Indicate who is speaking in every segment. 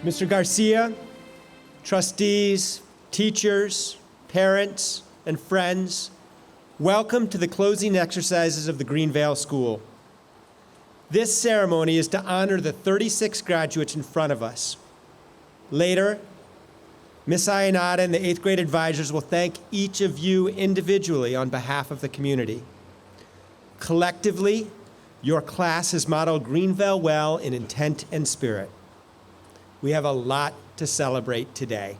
Speaker 1: Mr. Garcia, trustees, teachers, parents, and friends, welcome to the closing exercises of the Greenvale School. This ceremony is to honor the 36 graduates in front of us. Later, Ms. Ayanada and the 8th grade advisors will thank each of you individually on behalf of the community. Collectively, your class has modeled Greenvale well in intent and spirit. We have a lot to celebrate today.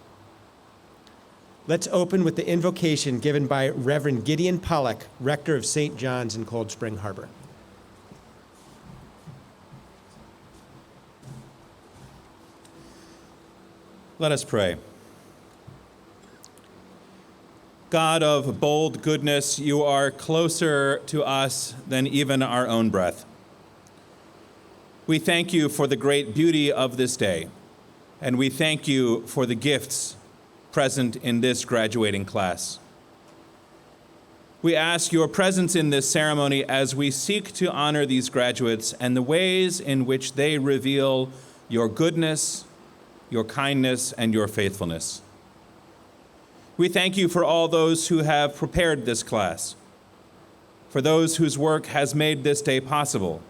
Speaker 1: Let's open with the invocation given by Reverend Gideon Pollack, rector of St. John's in Cold Spring Harbor.
Speaker 2: Let us pray. God of bold goodness, you are closer to us than even our own breath. We thank you for the great beauty of this day, and we thank you for the gifts present in this graduating class. We ask your presence in this ceremony as we seek to honor these graduates and the ways in which they reveal your goodness, your kindness, and your faithfulness. We thank you for all those who have prepared this class, for those whose work has made this day possible,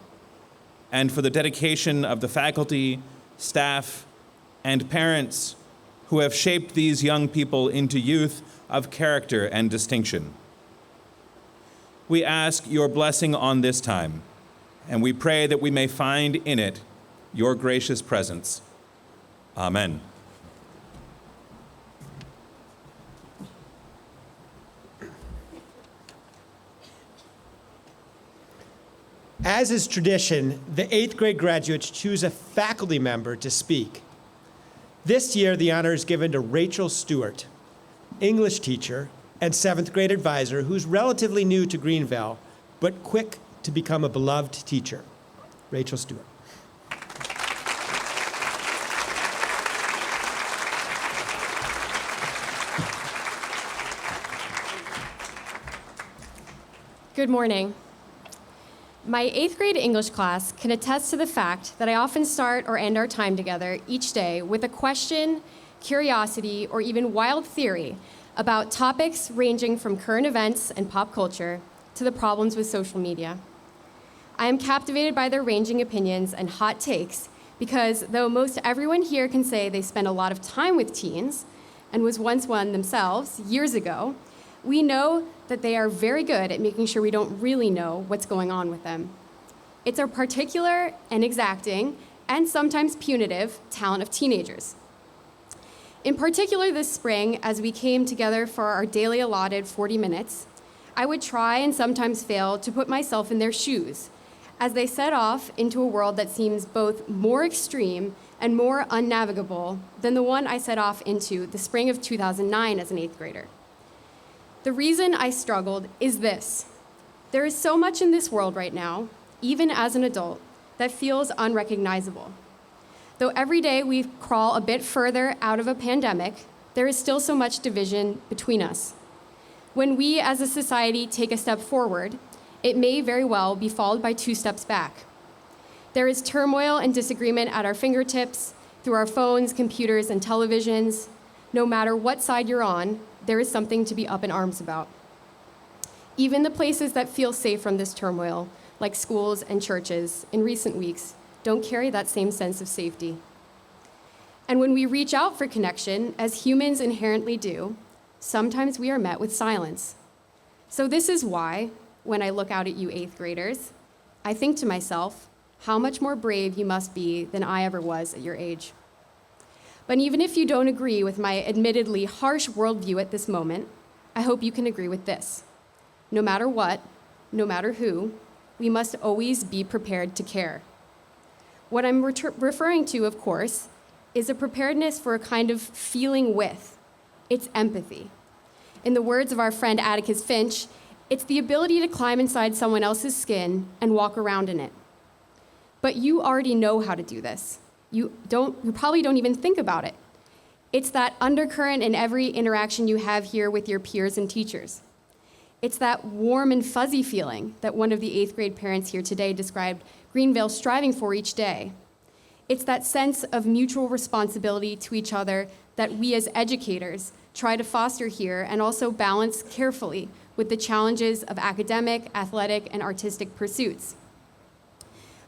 Speaker 2: and for the dedication of the faculty, staff, and parents who have shaped these young people into youth of character and distinction. We ask your blessing on this time, and we pray that we may find in it your gracious presence. Amen.
Speaker 1: As is tradition, the 8th grade graduates choose a faculty member to speak. This year, the honor is given to Rachel Stewart, English teacher and 7th grade advisor who's relatively new to Greenvale, but quick to become a beloved teacher. Rachel Stewart.
Speaker 3: Good morning. My 8th grade English class can attest to the fact that I often start or end our time together each day with a question, curiosity, or even wild theory about topics ranging from current events and pop culture to the problems with social media. I am captivated by their ranging opinions and hot takes because though most everyone here can say they spend a lot of time with teens and was once one themselves years ago, we know that they are very good at making sure we don't really know what's going on with them. It's a particular and exacting, and sometimes punitive, talent of teenagers. In particular this spring, as we came together for our daily allotted 40 minutes, I would try and sometimes fail to put myself in their shoes as they set off into a world that seems both more extreme and more unnavigable than the one I set off into the spring of 2009 as an 8th grader. The reason I struggled is this. There is so much in this world right now, even as an adult, that feels unrecognizable. Though every day we crawl a bit further out of a pandemic, there is still so much division between us. When we as a society take a step forward, it may very well be followed by 2 steps back. There is turmoil and disagreement at our fingertips, through our phones, computers, and televisions. No matter what side you're on, there is something to be up in arms about. Even the places that feel safe from this turmoil, like schools and churches, in recent weeks, don't carry that same sense of safety. And when we reach out for connection, as humans inherently do, sometimes we are met with silence. So this is why, when I look out at you 8th graders, I think to myself, how much more brave you must be than I ever was at your age. But even if you don't agree with my admittedly harsh worldview at this moment, I hope you can agree with this. No matter what, no matter who, we must always be prepared to care. What I'm referring to, of course, is a preparedness for a kind of feeling with. It's empathy. In the words of our friend Atticus Finch, it's the ability to climb inside someone else's skin and walk around in it. But you already know how to do this. You probably don't even think about it. It's that undercurrent in every interaction you have here with your peers and teachers. It's that warm and fuzzy feeling that one of the 8th grade parents here today described Greenvale striving for each day. It's that sense of mutual responsibility to each other that we as educators try to foster here and also balance carefully with the challenges of academic, athletic, and artistic pursuits.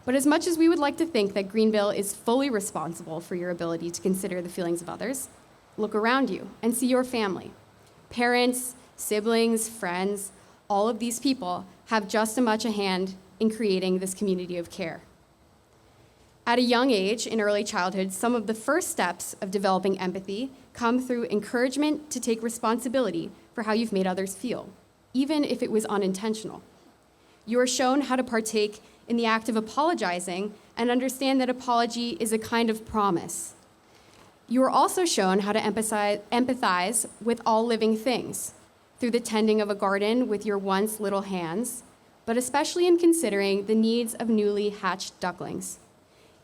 Speaker 3: But as much as we would like to think that Greenville is fully responsible for your ability to consider the feelings of others, look around you and see your family. Parents, siblings, friends, all of these people have just as much a hand in creating this community of care. At a young age, in early childhood, some of the first steps of developing empathy come through encouragement to take responsibility for how you've made others feel, even if it was unintentional. You are shown how to partake in the act of apologizing and understand that apology is a kind of promise. You are also shown how to empathize with all living things through the tending of a garden with your once little hands, but especially in considering the needs of newly hatched ducklings.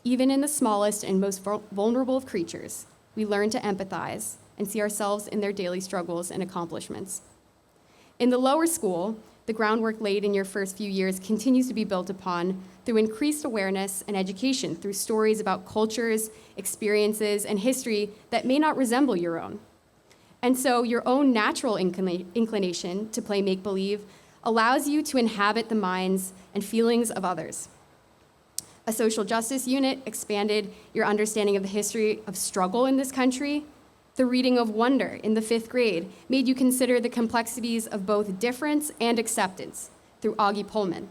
Speaker 3: Even in the smallest and most vulnerable of creatures, we learn to empathize and see ourselves in their daily struggles and accomplishments. In the lower school, the groundwork laid in your first few years continues to be built upon through increased awareness and education through stories about cultures, experiences, and history that may not resemble your own. And so your own natural inclination to play make-believe allows you to inhabit the minds and feelings of others. A social justice unit expanded your understanding of the history of struggle in this country. The reading of Wonder in the 5th grade made you consider the complexities of both difference and acceptance through Augie Pullman.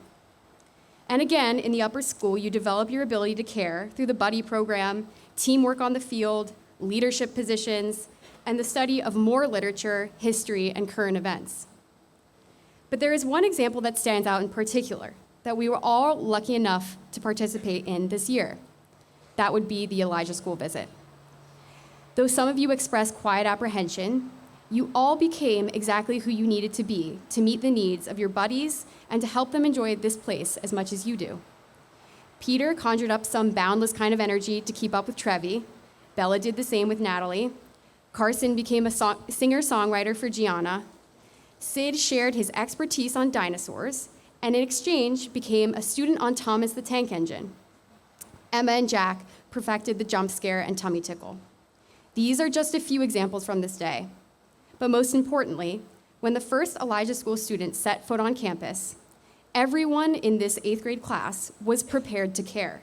Speaker 3: And again, in the upper school, you develop your ability to care through the buddy program, teamwork on the field, leadership positions, and the study of more literature, history, and current events. But there is one example that stands out in particular that we were all lucky enough to participate in this year. That would be the Elijah School visit. Though some of you expressed quiet apprehension, you all became exactly who you needed to be to meet the needs of your buddies and to help them enjoy this place as much as you do. Peter conjured up some boundless kind of energy to keep up with Trevi. Bella did the same with Natalie. Carson became a singer-songwriter for Gianna. Sid shared his expertise on dinosaurs, and in exchange became a student on Thomas the Tank Engine. Emma and Jack perfected the jump scare and tummy tickle. These are just a few examples from this day. But most importantly, when the first Elijah School student set foot on campus, everyone in this 8th grade class was prepared to care.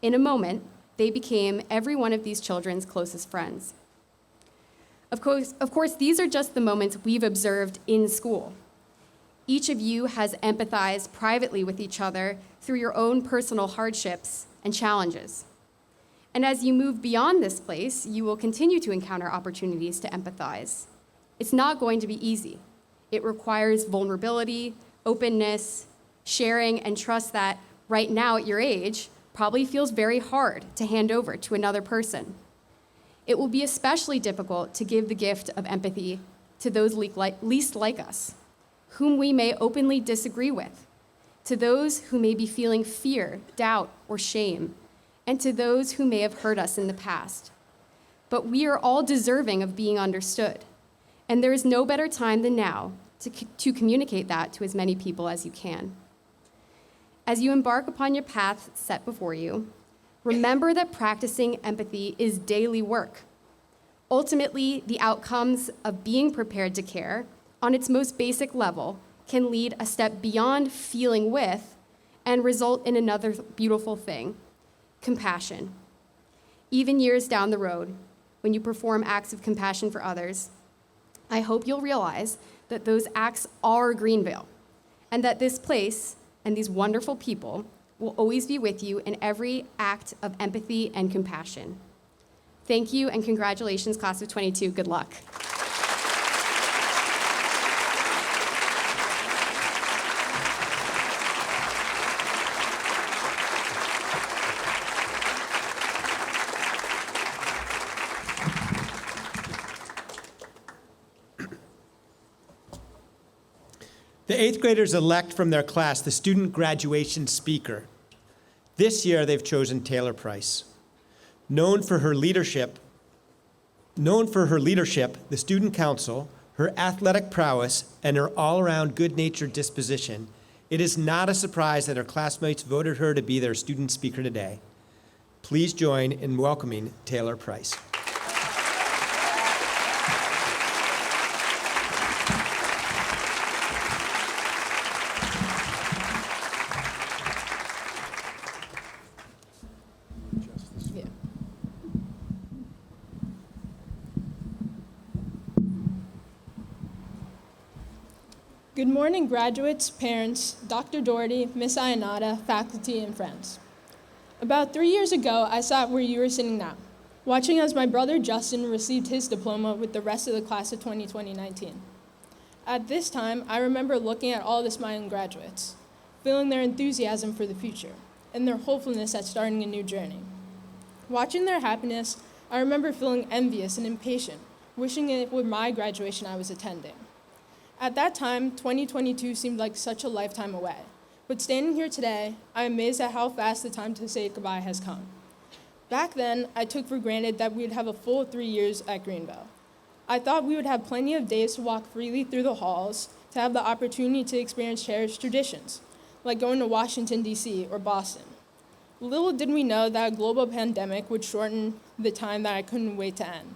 Speaker 3: In a moment, they became every one of these children's closest friends. Of course, these are just the moments we've observed in school. Each of you has empathized privately with each other through your own personal hardships and challenges. And as you move beyond this place, you will continue to encounter opportunities to empathize. It's not going to be easy. It requires vulnerability, openness, sharing, and trust that right now at your age probably feels very hard to hand over to another person. It will be especially difficult to give the gift of empathy to those least like us, whom we may openly disagree with, to those who may be feeling fear, doubt, or shame, and to those who may have hurt us in the past. But we are all deserving of being understood, and there is no better time than now to communicate that to as many people as you can. As you embark upon your path set before you, remember that practicing empathy is daily work. Ultimately, the outcomes of being prepared to care on its most basic level can lead a step beyond feeling with and result in another beautiful thing, compassion. Even years down the road, when you perform acts of compassion for others, I hope you'll realize that those acts are Greenville, and that this place and these wonderful people will always be with you in every act of empathy and compassion. Thank you, and congratulations, class of 22. Good luck.
Speaker 1: The 8th graders elect from their class the student graduation speaker. This year, they've chosen Taylor Price. Known for her leadership, the student council, her athletic prowess, and her all-around good-natured disposition, it is not a surprise that her classmates voted her to be their student speaker today. Please join in welcoming Taylor Price.
Speaker 4: Good morning, graduates, parents, Dr. Doherty, Miss Ayanada, faculty, and friends. About 3 years ago, I sat where you are sitting now, watching as my brother Justin received his diploma with the rest of the class of 2019. At this time, I remember looking at all the smiling graduates, feeling their enthusiasm for the future, and their hopefulness at starting a new journey. Watching their happiness, I remember feeling envious and impatient, wishing it were my graduation I was attending. At that time, 2022 seemed like such a lifetime away. But standing here today, I am amazed at how fast the time to say goodbye has come. Back then, I took for granted that we would have a full 3 years at Greenville. I thought we would have plenty of days to walk freely through the halls, to have the opportunity to experience cherished traditions, like going to Washington, D.C. or Boston. Little did we know that a global pandemic would shorten the time that I couldn't wait to end.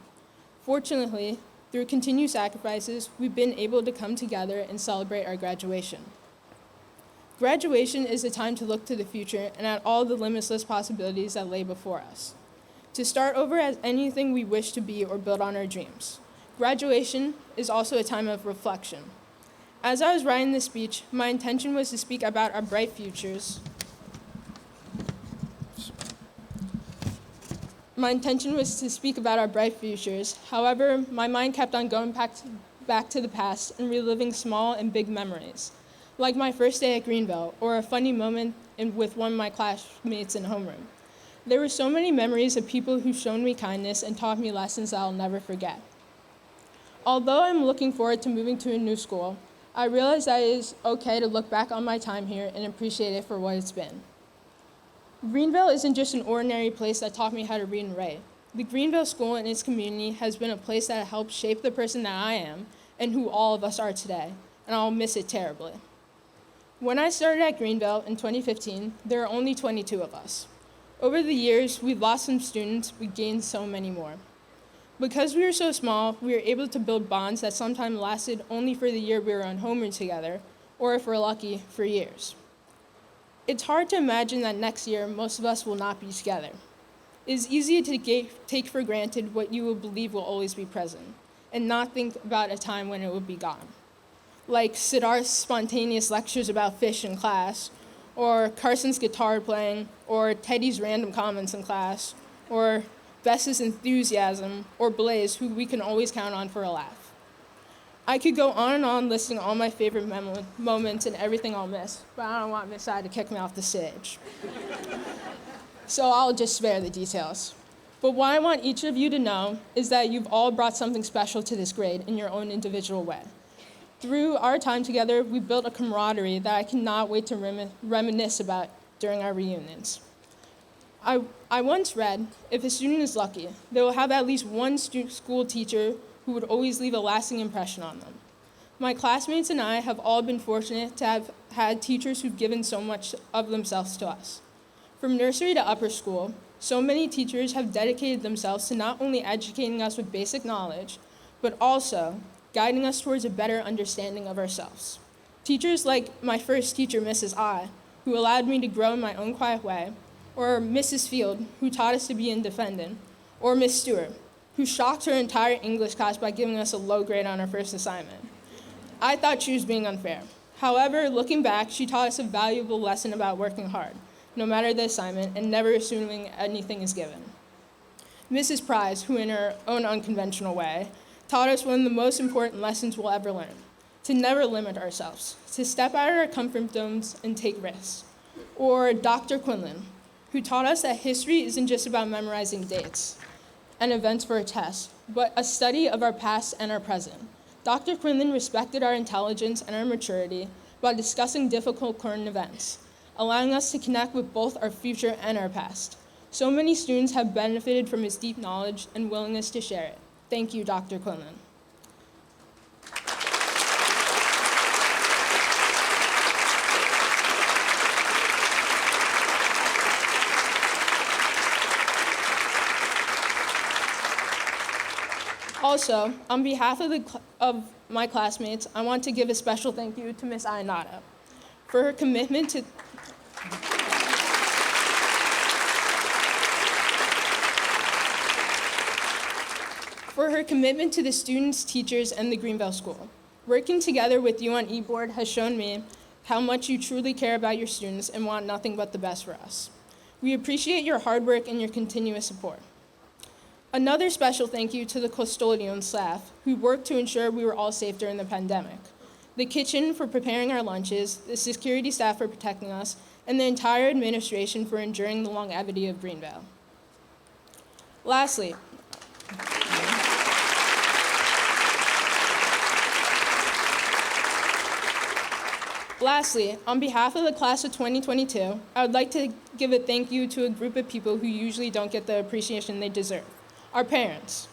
Speaker 4: Fortunately, through continued sacrifices, we've been able to come together and celebrate our graduation. Graduation is a time to look to the future and at all the limitless possibilities that lay before us. To start over as anything we wish to be or build on our dreams. Graduation is also a time of reflection. As I was writing this speech, my intention was to speak about our bright futures. However, my mind kept on going back to the past and reliving small and big memories, like my first day at Greenville or a funny moment with one of my classmates in homeroom. There were so many memories of people who showed me kindness and taught me lessons that I'll never forget. Although I'm looking forward to moving to a new school, I realize that it is okay to look back on my time here and appreciate it for what it's been. Greenville isn't just an ordinary place that taught me how to read and write. The Greenville School and its community has been a place that helped shape the person that I am and who all of us are today, and I'll miss it terribly. When I started at Greenville in 2015, there were only 22 of us. Over the years, we've lost some students, we gained so many more. Because we were so small, we were able to build bonds that sometimes lasted only for the year we were on homeroom together, or if we're lucky, for years. It's hard to imagine that next year, most of us will not be together. It is easy to take for granted what you will believe will always be present, and not think about a time when it will be gone. Like Siddharth's spontaneous lectures about fish in class, or Carson's guitar playing, or Teddy's random comments in class, or Bess's enthusiasm, or Blaze, who we can always count on for a laugh. I could go on and on listing all my favorite moments and everything I'll miss, but I don't want Miss I to kick me off the stage. So I'll just spare the details. But what I want each of you to know is that you've all brought something special to this grade in your own individual way. Through our time together, we built a camaraderie that I cannot wait to reminisce about during our reunions. I once read, if a student is lucky, they will have at least one school teacher who would always leave a lasting impression on them. My classmates and I have all been fortunate to have had teachers who've given so much of themselves to us. From nursery to upper school, so many teachers have dedicated themselves to not only educating us with basic knowledge, but also guiding us towards a better understanding of ourselves. Teachers like my first teacher, Mrs. I, who allowed me to grow in my own quiet way, or Mrs. Field, who taught us to be independent, or Miss Stewart, who shocked her entire English class by giving us a low grade on our first assignment. I thought she was being unfair. However, looking back, she taught us a valuable lesson about working hard, no matter the assignment, and never assuming anything is given. Mrs. Prize, who in her own unconventional way, taught us one of the most important lessons we'll ever learn, to never limit ourselves, to step out of our comfort zones and take risks. Or Dr. Quinlan, who taught us that history isn't just about memorizing dates and events for a test, but a study of our past and our present. Dr. Quinlan respected our intelligence and our maturity by discussing difficult current events, allowing us to connect with both our future and our past. So many students have benefited from his deep knowledge and willingness to share it. Thank you, Dr. Quinlan. Also, on behalf of my classmates, I want to give a special thank you to Ms. Ayanada for her commitment to the students, teachers, and the Greenville School. Working together with you on eBoard has shown me how much you truly care about your students and want nothing but the best for us. We appreciate your hard work and your continuous support. Another special thank you to the custodial staff who worked to ensure we were all safe during the pandemic, the kitchen for preparing our lunches, the security staff for protecting us, and the entire administration for ensuring the longevity of Greenville. Lastly, on behalf of the class of 2022, I would like to give a thank you to a group of people who usually don't get the appreciation they deserve, our parents.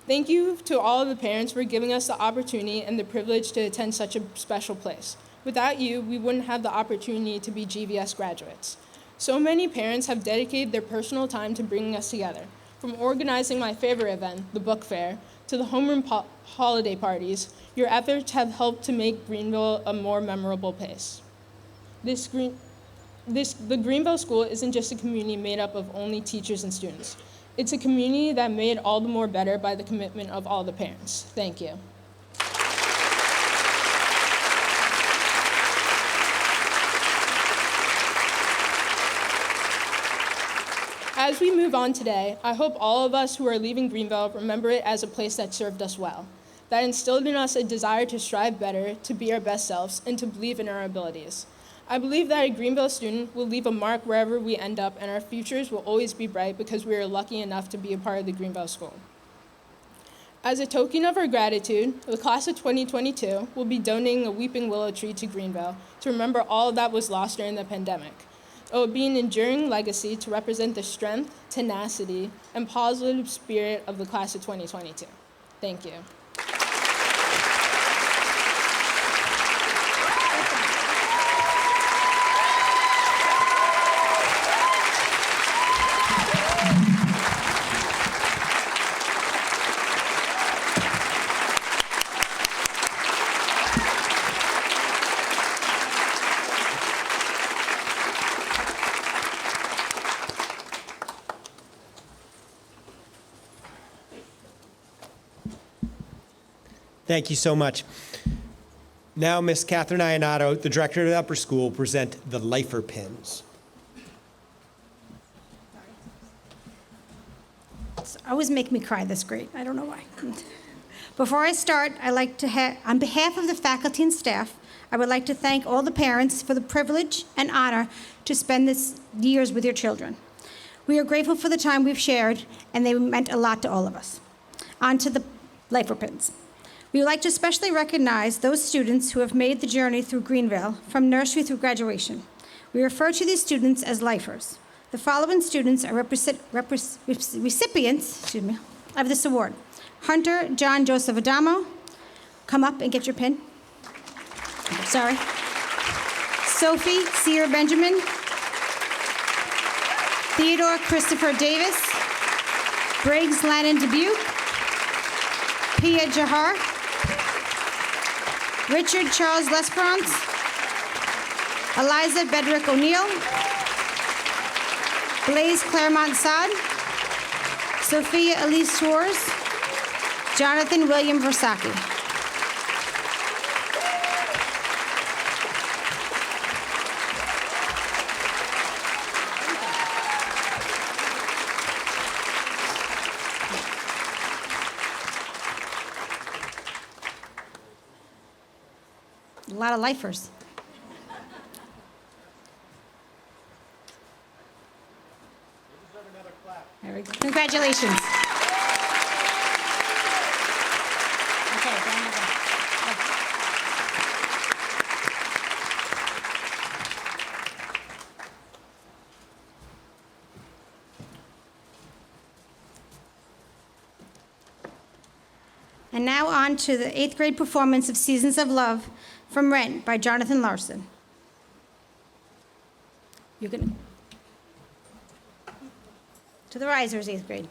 Speaker 4: Thank you to all of the parents for giving us the opportunity and the privilege to attend such a special place. Without you, we wouldn't have the opportunity to be GVS graduates. So many parents have dedicated their personal time to bringing us together, from organizing my favorite event, the book fair, to the homeroom holiday parties. Your efforts have helped to make Greenville a more memorable place. The Greenville School isn't just a community made up of only teachers and students. It's a community that made all the more better by the commitment of all the parents. Thank you. As we move on today, I hope all of us who are leaving Greenville remember it as a place that served us well, that instilled in us a desire to strive better, to be our best selves, and to believe in our abilities. I believe that a Greenville student will leave a mark wherever we end up, and our futures will always be bright because we are lucky enough to be a part of the Greenville School. As a token of our gratitude, the class of 2022 will be donating a weeping willow tree to Greenville to remember all that was lost during the pandemic. It will be an enduring legacy to represent the strength, tenacity, and positive spirit of the class of 2022. Thank you.
Speaker 1: Thank you so much. Now, Ms. Catherine Ionato, the director of the upper school, will present the Lifer Pins.
Speaker 5: Always make me cry this grade. I don't know why. Before I start, I'd like to on behalf of the faculty and staff, I would like to thank all the parents for the privilege and honor to spend this years with your children. We are grateful for the time we've shared, and they meant a lot to all of us. On to the Lifer Pins. We would like to especially recognize those students who have made the journey through Greenville from nursery through graduation. We refer to these students as lifers. The following students are recipients of this award. Hunter John Joseph Adamo, come up and get your pin. Sorry. Sophie Sear Benjamin. Theodore Christopher Davis. Briggs Lannon Dubuque. Pia Jahar. Richard Charles Lesperance. Eliza Bedrick O'Neill. Blaise Claremont Saad. Sophia Elise Schwartz. Jonathan William Versacchi. A lot of lifers. There we go. Congratulations. Okay, down we go. And now on to the 8th grade performance of Seasons of Love from Rent by Jonathan Larson. You're gonna, to the risers, 8th grade.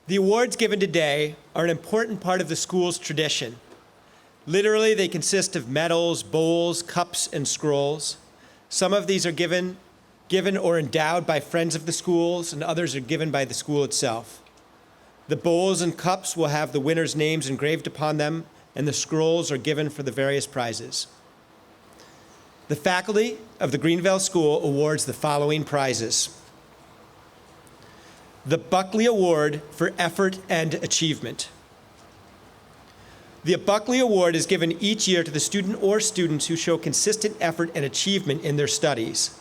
Speaker 1: The awards given today are an important part of the school's tradition. Literally, they consist of medals, bowls, cups, and scrolls. Some of these are given or endowed by friends of the schools, and others are given by the school itself. The bowls and cups will have the winners' names engraved upon them, and the scrolls are given for the various prizes. The faculty of the Greenvale School awards the following prizes. The Buckley Award for Effort and Achievement. The Buckley Award is given each year to the student or students who show consistent effort and achievement in their studies.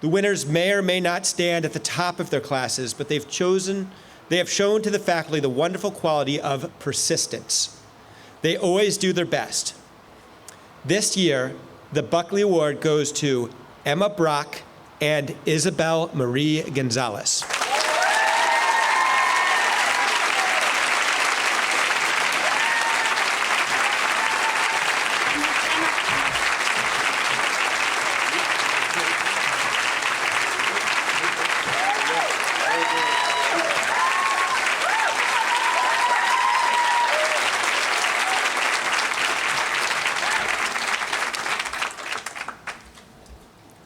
Speaker 1: The winners may or may not stand at the top of their classes, but they have shown to the faculty the wonderful quality of persistence. They always do their best. This year, the Buckley Award goes to Emma Brock and Isabel Marie Gonzalez.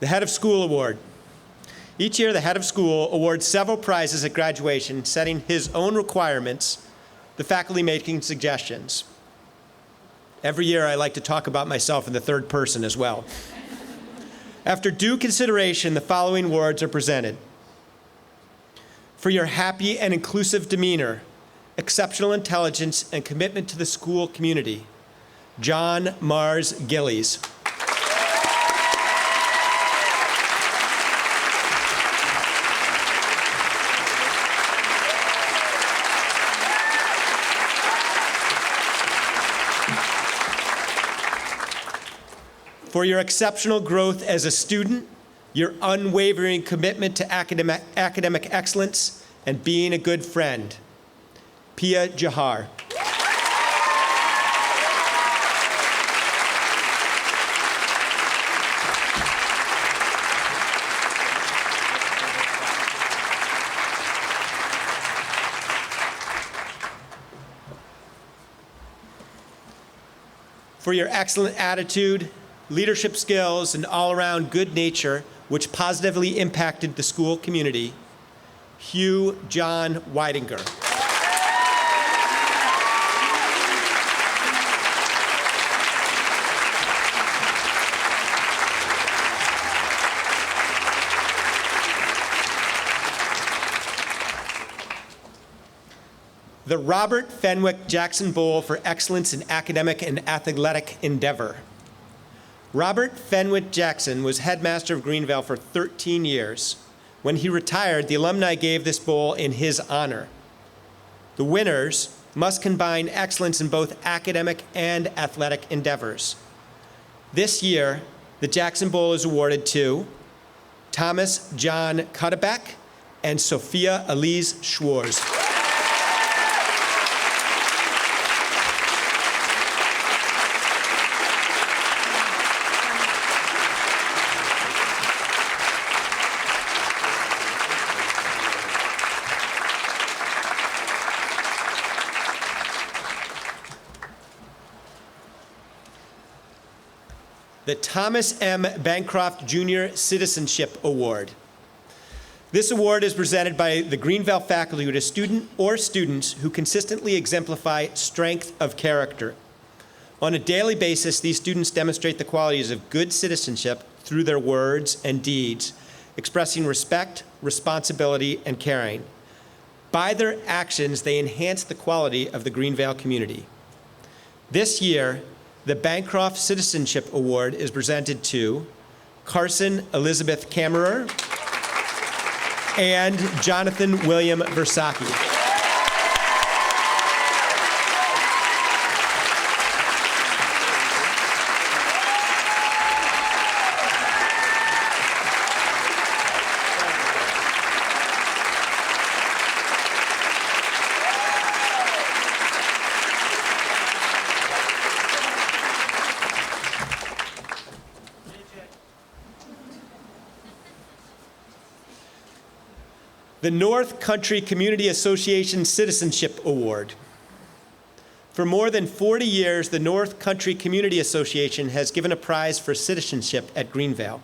Speaker 1: The Head of School Award. Each year, the head of school awards several prizes at graduation, setting his own requirements, the faculty making suggestions. Every year, I like to talk about myself in the third person as well. After due consideration, the following awards are presented. For your happy and inclusive demeanor, exceptional intelligence, and commitment to the school community, John Mars Gillies. For your exceptional growth as a student, your unwavering commitment to academic excellence, and being a good friend, Pia Jahar. For your excellent attitude, leadership skills, and all-around good nature, which positively impacted the school community, Hugh John Weidinger. The Robert Fenwick Jackson Bowl for Excellence in Academic and Athletic Endeavor. Robert Fenwick Jackson was headmaster of Greenvale for 13 years. When he retired, the alumni gave this bowl in his honor. The winners must combine excellence in both academic and athletic endeavors. This year, the Jackson Bowl is awarded to Thomas John Cuddeback and Sophia Elise Schwarz. The Thomas M. Bancroft Jr. Citizenship Award. This award is presented by the Greenvale faculty to a student or students who consistently exemplify strength of character. On a daily basis, these students demonstrate the qualities of good citizenship through their words and deeds, expressing respect, responsibility, and caring. By their actions, they enhance the quality of the Greenvale community. This year, the Bancroft Citizenship Award is presented to Carson Elizabeth Kammerer and Jonathan William Versacchi. the North Country Community Association Citizenship Award. For more than 40 years, the North Country Community Association has given a prize for citizenship at Greenvale.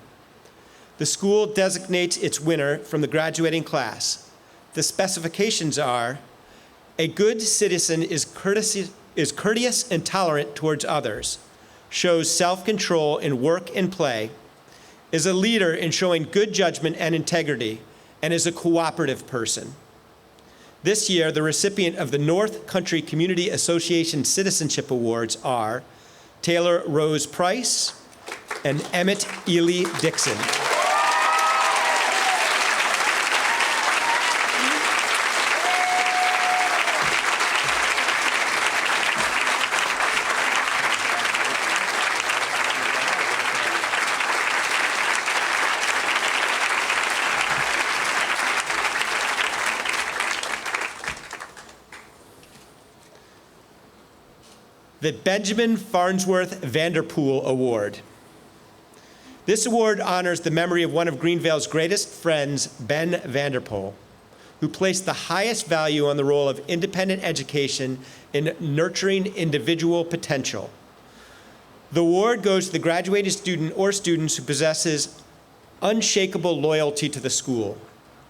Speaker 1: The school designates its winner from the graduating class. The specifications are: a good citizen is courteous and tolerant towards others, shows self-control in work and play, is a leader in showing good judgment and integrity, and is a cooperative person. This year, the recipient of the North Country Community Association Citizenship Awards are Taylor Rose Price and Emmett Ely Dixon. The Benjamin Farnsworth Vanderpool Award. This award honors the memory of one of Greenvale's greatest friends, Ben Vanderpool, who placed the highest value on the role of independent education in nurturing individual potential. The award goes to the graduating student or students who possesses unshakable loyalty to the school,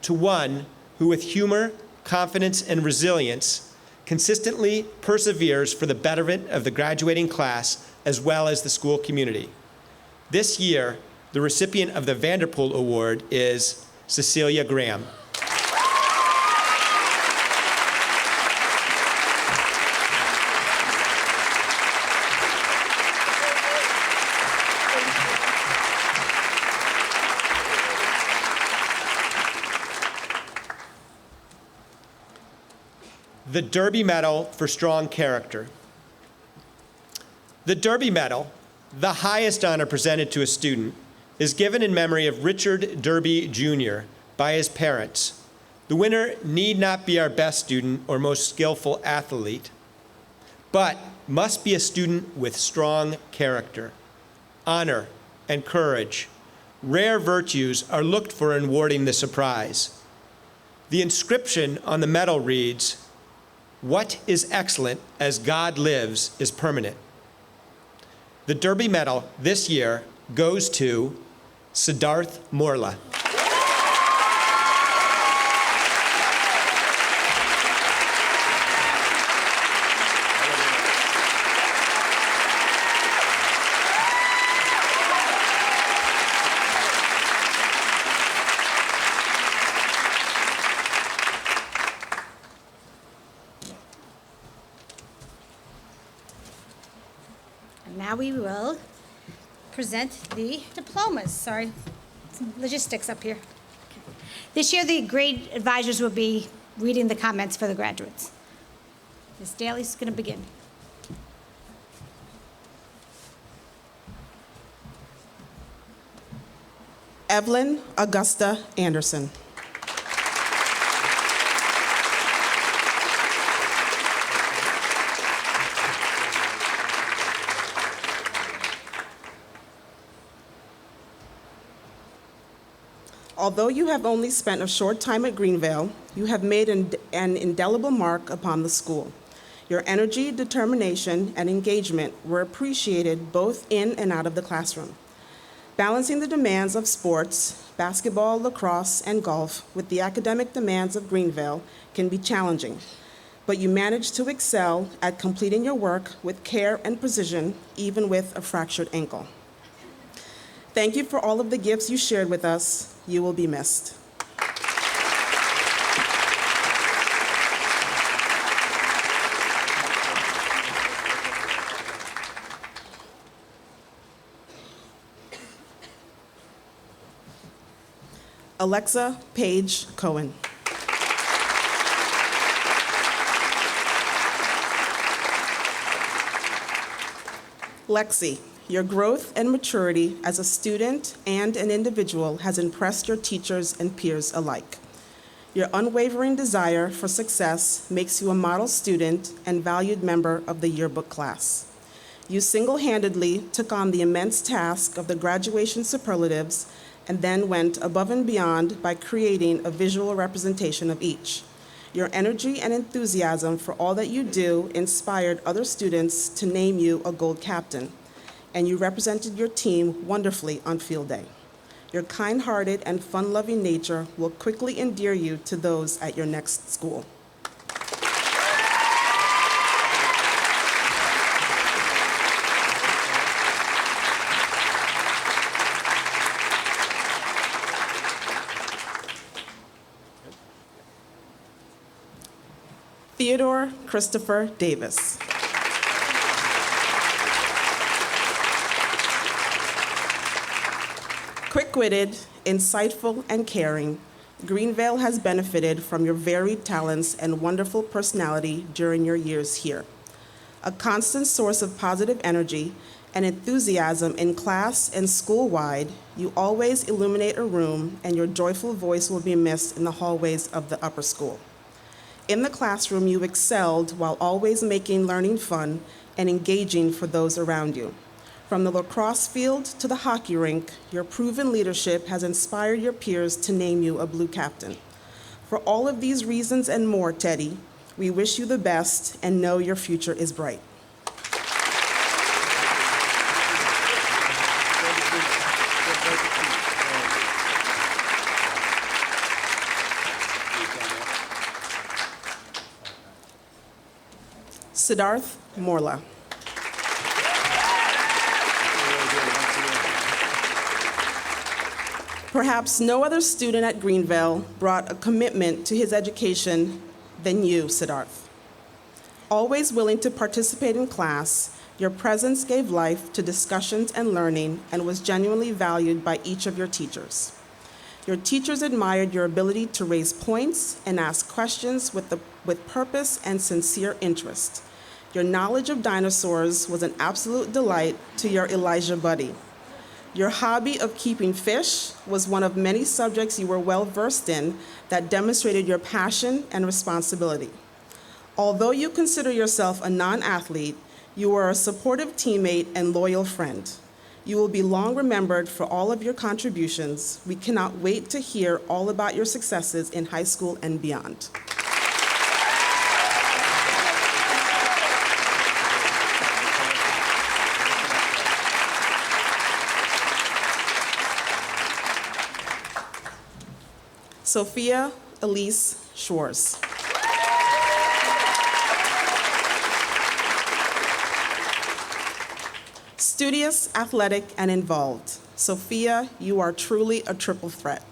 Speaker 1: to one who with humor, confidence, and resilience consistently perseveres for the betterment of the graduating class as well as the school community. This year, the recipient of the Vanderpool Award is Cecilia Graham. The Derby Medal for Strong Character. The Derby Medal, the highest honor presented to a student, is given in memory of Richard Derby Jr. by his parents. The winner need not be our best student or most skillful athlete, but must be a student with strong character, honor, and courage. Rare virtues are looked for in awarding this prize. The inscription on the medal reads, "What is excellent as God lives is permanent." The Derby Medal this year goes to Siddharth Morla.
Speaker 5: Now we will present the diplomas. Sorry, some logistics up here. This year, the grade advisors will be reading the comments for the graduates. Ms. Daly's going to begin.
Speaker 6: Evelyn Augusta Anderson. Although you have only spent a short time at Greenvale, you have made an indelible mark upon the school. Your energy, determination, and engagement were appreciated both in and out of the classroom. Balancing the demands of sports, basketball, lacrosse, and golf with the academic demands of Greenvale can be challenging, but you managed to excel at completing your work with care and precision, even with a fractured ankle. Thank you for all of the gifts you shared with us. You will be missed. Alexa Paige Cohen. Lexi, your growth and maturity as a student and an individual has impressed your teachers and peers alike. Your unwavering desire for success makes you a model student and valued member of the yearbook class. You single-handedly took on the immense task of the graduation superlatives, and then went above and beyond by creating a visual representation of each. Your energy and enthusiasm for all that you do inspired other students to name you a gold captain, and you represented your team wonderfully on field day. Your kind-hearted and fun-loving nature will quickly endear you to those at your next school. Theodore Christopher Davis. Quick-witted, insightful, and caring, Greenvale has benefited from your varied talents and wonderful personality during your years here. A constant source of positive energy and enthusiasm in class and school-wide, you always illuminate a room, and your joyful voice will be missed in the hallways of the upper school. In the classroom, you excelled while always making learning fun and engaging for those around you. From the lacrosse field to the hockey rink, your proven leadership has inspired your peers to name you a Blue Captain. For all of these reasons and more, Teddy, we wish you the best and know your future is bright. Siddharth Morla. Perhaps no other student at Greenvale brought a commitment to his education than you, Siddharth. Always willing to participate in class, your presence gave life to discussions and learning and was genuinely valued by each of your teachers. Your teachers admired your ability to raise points and ask questions with purpose and sincere interest. Your knowledge of dinosaurs was an absolute delight to your Elijah buddy. Your hobby of keeping fish was one of many subjects you were well versed in that demonstrated your passion and responsibility. Although you consider yourself a non-athlete, you were a supportive teammate and loyal friend. You will be long remembered for all of your contributions. We cannot wait to hear all about your successes in high school and beyond. Sophia Elise Schwartz. Studious, athletic, and involved. Sophia, you are truly a triple threat.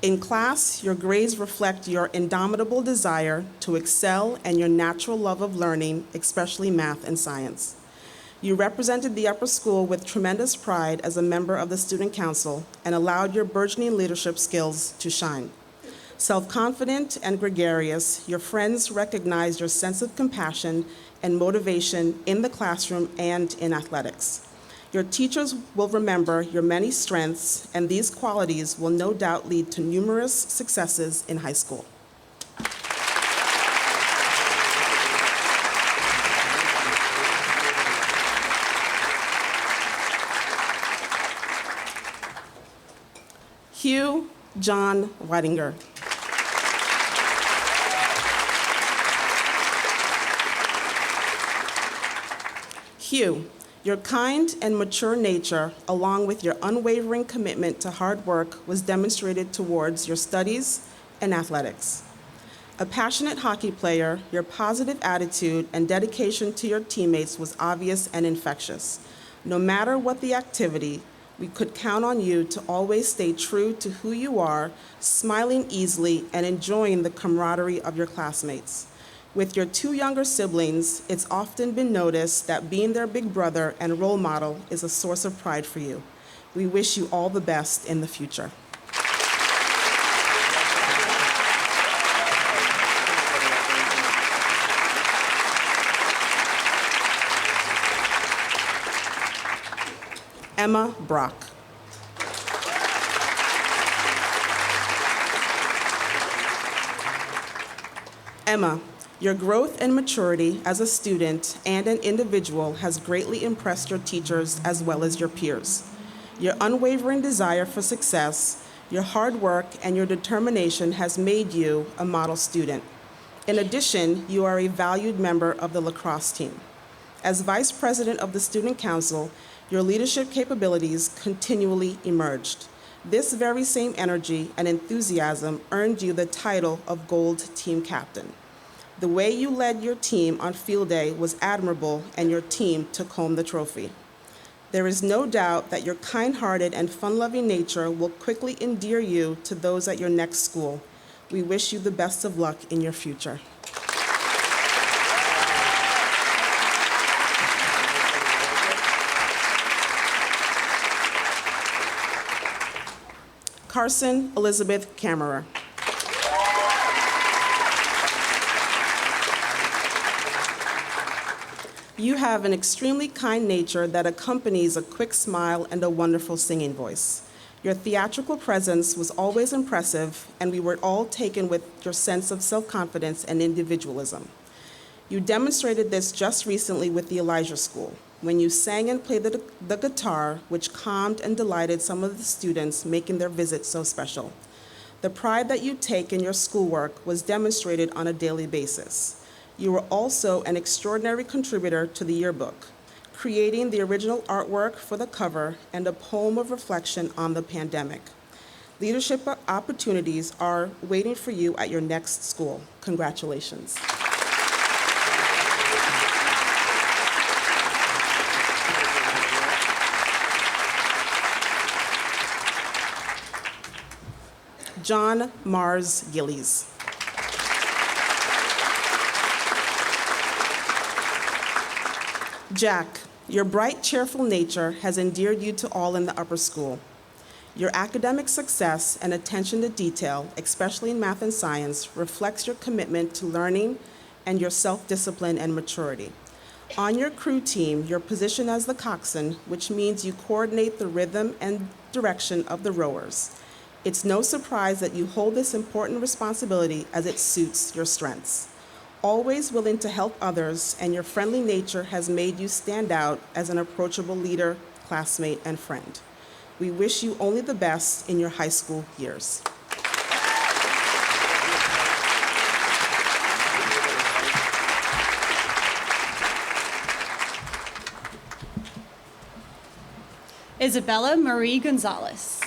Speaker 6: In class, your grades reflect your indomitable desire to excel and your natural love of learning, especially math and science. You represented the upper school with tremendous pride as a member of the student council and allowed your burgeoning leadership skills to shine. Self-confident and gregarious, your friends recognized your sense of compassion and motivation in the classroom and in athletics. Your teachers will remember your many strengths, and these qualities will no doubt lead to numerous successes in high school. Hugh John Weidinger. Hugh, your kind and mature nature, along with your unwavering commitment to hard work, was demonstrated towards your studies and athletics. A passionate hockey player, your positive attitude and dedication to your teammates was obvious and infectious. No matter what the activity, we could count on you to always stay true to who you are, smiling easily and enjoying the camaraderie of your classmates. With your two younger siblings, it's often been noticed that being their big brother and role model is a source of pride for you. We wish you all the best in the future. Emma Brock. Emma, your growth and maturity as a student and an individual has greatly impressed your teachers as well as your peers. Your unwavering desire for success, your hard work, and your determination has made you a model student. In addition, you are a valued member of the lacrosse team. As Vice President of the Student Council, your leadership capabilities continually emerged. This very same energy and enthusiasm earned you the title of Gold Team Captain. The way you led your team on field day was admirable, and your team took home the trophy. There is no doubt that your kind-hearted and fun-loving nature will quickly endear you to those at your next school. We wish you the best of luck in your future. Carson Elizabeth Kammerer. You have an extremely kind nature that accompanies a quick smile and a wonderful singing voice. Your theatrical presence was always impressive, and we were all taken with your sense of self-confidence and individualism. You demonstrated this just recently with the Elijah School, when you sang and played the guitar, which calmed and delighted some of the students, making their visit so special. The pride that you take in your schoolwork was demonstrated on a daily basis. You were also an extraordinary contributor to the yearbook, creating the original artwork for the cover and a poem of reflection on the pandemic. Leadership opportunities are waiting for you at your next school. Congratulations. John Mars Gillies. Jack, your bright, cheerful nature has endeared you to all in the upper school. Your academic success and attention to detail, especially in math and science, reflects your commitment to learning and your self-discipline and maturity. On your crew team, you're positioned as the coxswain, which means you coordinate the rhythm and direction of the rowers. It's no surprise that you hold this important responsibility as it suits your strengths. Always willing to help others, and your friendly nature has made you stand out as an approachable leader, classmate, and friend. We wish you only the best in your high school years.
Speaker 7: Isabella Marie Gonzalez.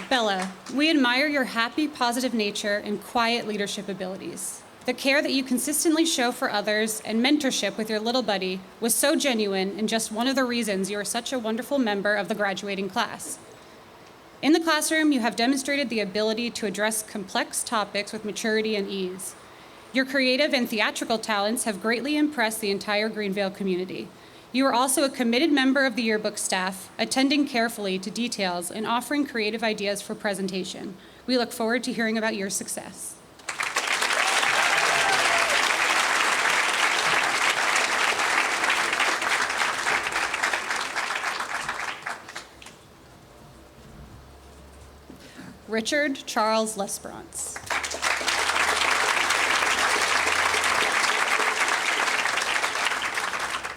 Speaker 7: Bella, we admire your happy, positive nature and quiet leadership abilities. The care that you consistently show for others and mentorship with your little buddy was so genuine and just one of the reasons you are such a wonderful member of the graduating class. In the classroom, you have demonstrated the ability to address complex topics with maturity and ease. Your creative and theatrical talents have greatly impressed the entire Greenvale community. You are also a committed member of the yearbook staff, attending carefully to details and offering creative ideas for presentation. We look forward to hearing about your success. Richard Charles Lesperance.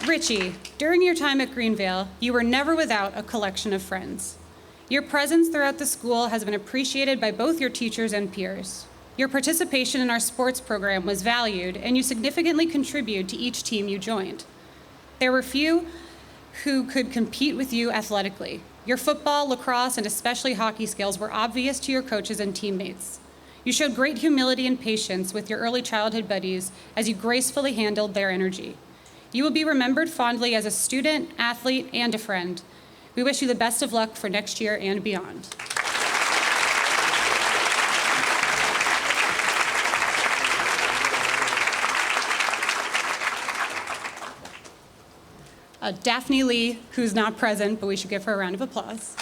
Speaker 7: Richie, during your time at Greenvale, you were never without a collection of friends. Your presence throughout the school has been appreciated by both your teachers and peers. Your participation in our sports program was valued, and you significantly contributed to each team you joined. There were few who could compete with you athletically. Your football, lacrosse, and especially hockey skills were obvious to your coaches and teammates. You showed great humility and patience with your early childhood buddies as you gracefully handled their energy. You will be remembered fondly as a student, athlete, and a friend. We wish you the best of luck for next year and beyond. Daphne Lee, who's not present, but we should give her a round of applause.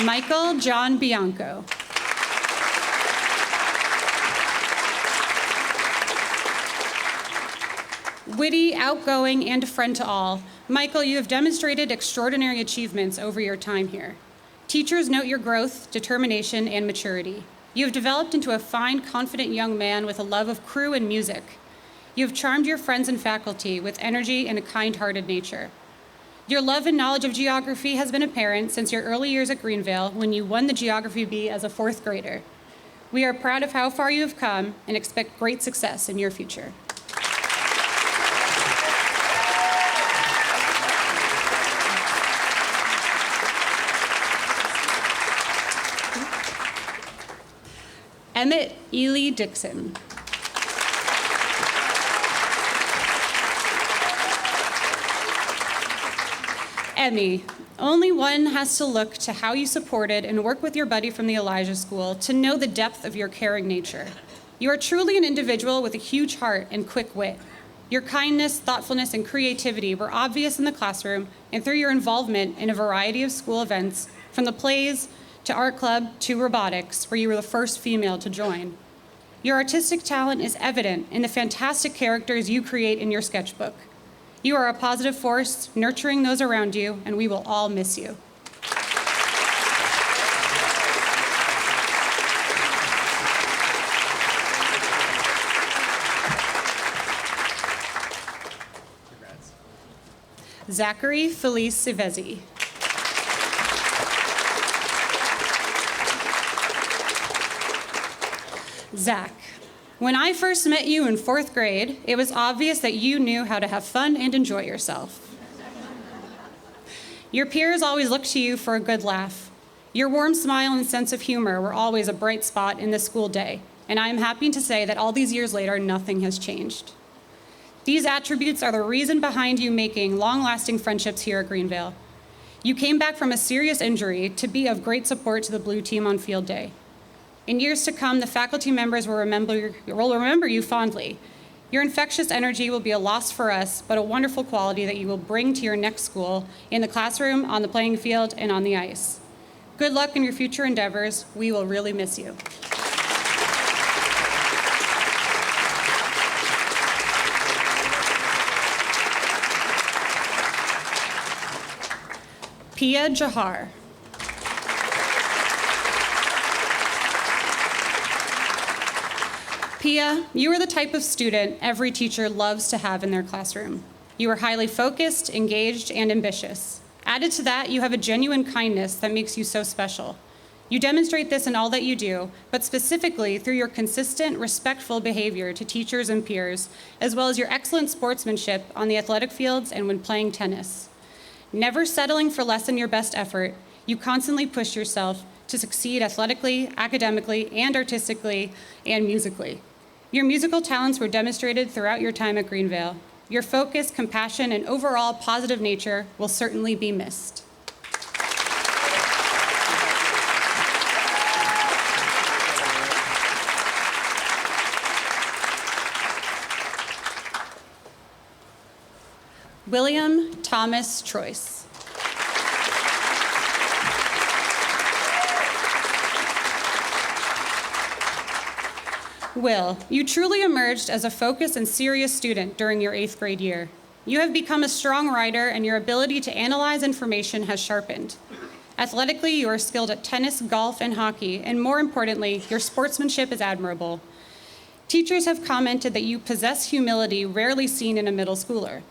Speaker 7: Michael John Bianco. Witty, outgoing, and a friend to all, Michael, you have demonstrated extraordinary achievements over your time here. Teachers note your growth, determination, and maturity. You have developed into a fine, confident young man with a love of crew and music. You have charmed your friends and faculty with energy and a kind-hearted nature. Your love and knowledge of geography has been apparent since your early years at Greenvale when you won the Geography Bee as a 4th grader. We are proud of how far you have come and expect great success in your future. Emmett Ely Dixon. Emmy, only one has to look to how you supported and worked with your buddy from the Elijah School to know the depth of your caring nature. You are truly an individual with a huge heart and quick wit. Your kindness, thoughtfulness, and creativity were obvious in the classroom and through your involvement in a variety of school events, from the plays to art club to robotics, where you were the first female to join. Your artistic talent is evident in the fantastic characters you create in your sketchbook. You are a positive force, nurturing those around you, and we will all miss you. Zachary Felice Civezi. Zach, when I first met you in 4th grade, it was obvious that you knew how to have fun and enjoy yourself. Your peers always looked to you for a good laugh. Your warm smile and sense of humor were always a bright spot in the school day, and I am happy to say that all these years later, nothing has changed. These attributes are the reason behind you making long-lasting friendships here at Greenvale. You came back from a serious injury to be of great support to the Blue Team on field day. In years to come, the faculty members will remember you fondly. Your infectious energy will be a loss for us, but a wonderful quality that you will bring to your next school, in the classroom, on the playing field, and on the ice. Good luck in your future endeavors. We will really miss you. Pia Jahar. Pia, you are the type of student every teacher loves to have in their classroom. You are highly focused, engaged, and ambitious. Added to that, you have a genuine kindness that makes you so special. You demonstrate this in all that you do, but specifically through your consistent, respectful behavior to teachers and peers, as well as your excellent sportsmanship on the athletic fields and when playing tennis. Never settling for less than your best effort, you constantly push yourself to succeed athletically, academically, and artistically, and musically. Your musical talents were demonstrated throughout your time at Greenvale. Your focus, compassion, and overall positive nature will certainly be missed. William Thomas Troyce. Will, you truly emerged as a focused and serious student during your 8th grade year. You have become a strong writer, and your ability to analyze information has sharpened. Athletically, you are skilled at tennis, golf, and hockey, and more importantly, your sportsmanship is admirable. Teachers have commented that you possess humility rarely seen in a middle schooler.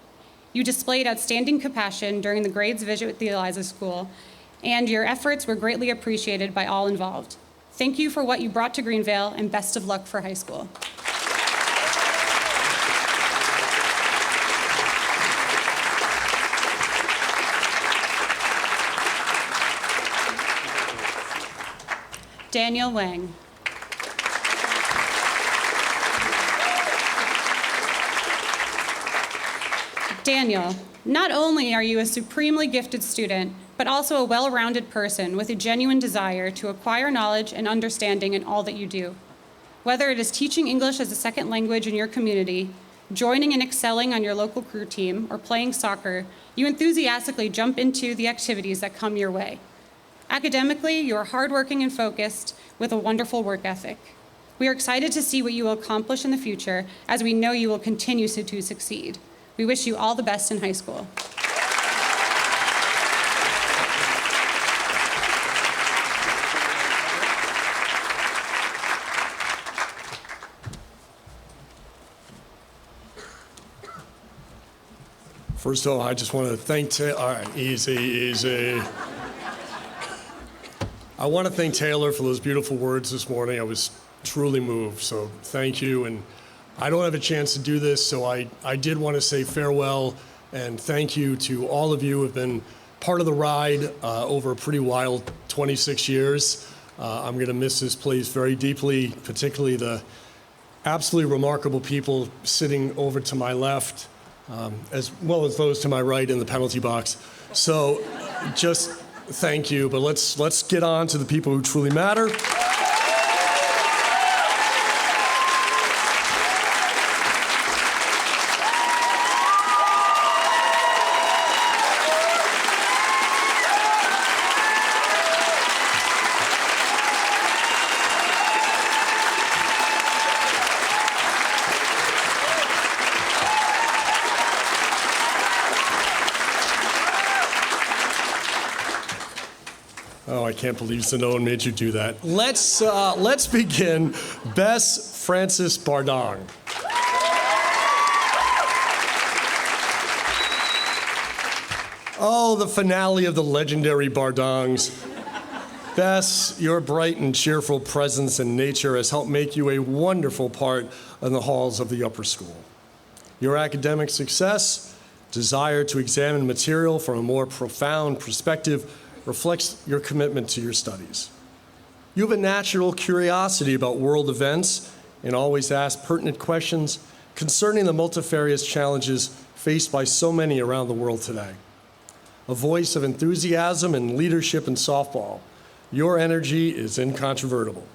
Speaker 7: You displayed outstanding compassion during the grades visit with the Eliza School, and your efforts were greatly appreciated by all involved. Thank you for what you brought to Greenvale, and best of luck for high school. Daniel Wang. Daniel, not only are you a supremely gifted student, but also a well-rounded person with a genuine desire to acquire knowledge and understanding in all that you do. Whether it is teaching English as a second language in your community, joining and excelling on your local crew team, or playing soccer, you enthusiastically jump into the activities that come your way. Academically, you are hardworking and focused with a wonderful work ethic. We are excited to see what you will accomplish in the future, as we know you will continue to succeed. We wish you all the best in high school.
Speaker 8: First of all, I just want to thank Taylor. All right, easy. I want to thank Taylor for those beautiful words this morning. I was truly moved, so thank you. And I don't have a chance to do this, so I did want to say farewell and thank you to all of you who have been part of the ride over a pretty wild 26 years. I'm going to miss this place very deeply, particularly the absolutely remarkable people sitting over to my left, as well as those to my right in the penalty box. So just thank you, but let's get on to the people who truly matter. Oh, I can't believe Zanone made you do that. Let's begin. Bess Francis Bardong. Oh, the finale of the legendary Bardongs. Bess, your bright and cheerful presence and nature has helped make you a wonderful part in the halls of the upper school. Your academic success, desire to examine material from a more profound perspective, reflects your commitment to your studies. You have a natural curiosity about world events and always ask pertinent questions concerning the multifarious challenges faced by so many around the world today. A voice of enthusiasm and leadership in softball, your energy is incontrovertible.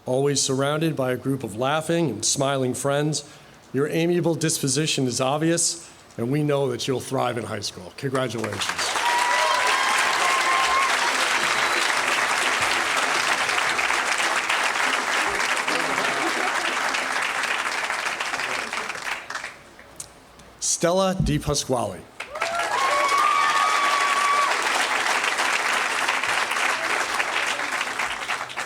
Speaker 8: Always surrounded by a group of laughing and smiling friends, your amiable disposition is obvious, and we know that you'll thrive in high school. Congratulations. Stella Di Pasquale.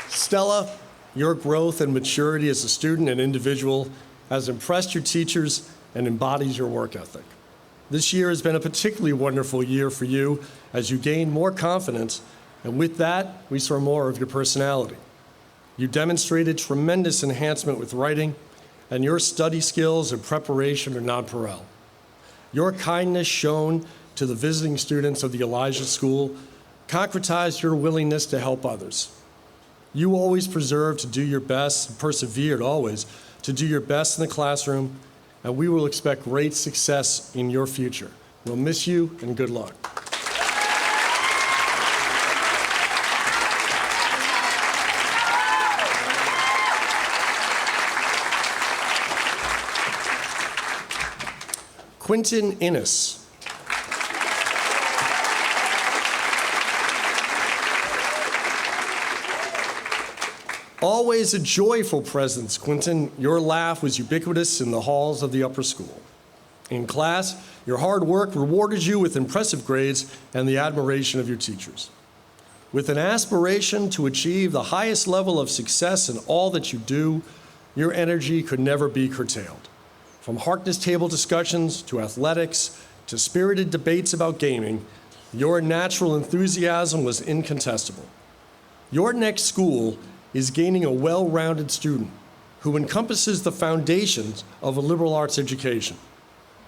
Speaker 8: Stella, your growth and maturity as a student and individual has impressed your teachers and embodies your work ethic. This year has been a particularly wonderful year for you as you gain more confidence, and with that, we saw more of your personality. You demonstrated tremendous enhancement with writing, and your study skills and preparation are nonpareil. Your kindness shown to the visiting students of the Elijah School concretized your willingness to help others. You always persevered to do your best, persevered always to do your best in the classroom, and we will expect great success in your future. We'll miss you, and good luck. Quentin Innes. Always a joyful presence, Quentin. Your laugh was ubiquitous in the halls of the upper school. In class, your hard work rewarded you with impressive grades and the admiration of your teachers. With an aspiration to achieve the highest level of success in all that you do, your energy could never be curtailed. From Harkness table discussions to athletics to spirited debates about gaming, your natural enthusiasm was incontestable. Your next school is gaining a well-rounded student who encompasses the foundations of a liberal arts education.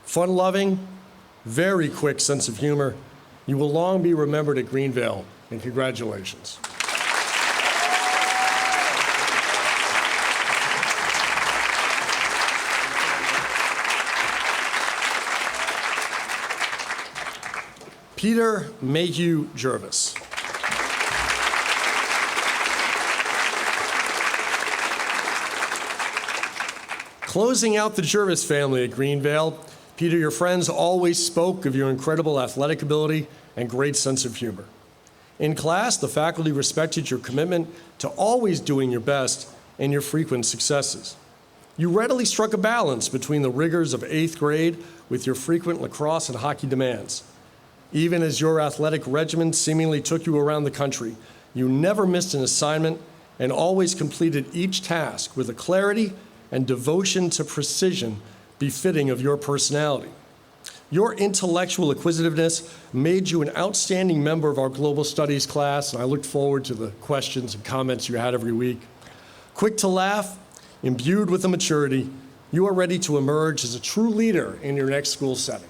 Speaker 8: Fun-loving, very quick sense of humor, you will long be remembered at Greenvale, and congratulations. Peter Mayhew Jervis. Closing out the Jervis family at Greenvale, Peter, your friends always spoke of your incredible athletic ability and great sense of humor. In class, the faculty respected your commitment to always doing your best and your frequent successes. You readily struck a balance between the rigors of 8th grade with your frequent lacrosse and hockey demands. Even as your athletic regimen seemingly took you around the country, you never missed an assignment and always completed each task with a clarity and devotion to precision befitting of your personality. Your intellectual acquisitiveness made you an outstanding member of our Global Studies class, and I looked forward to the questions and comments you had every week. Quick to laugh, imbued with a maturity, you are ready to emerge as a true leader in your next school setting.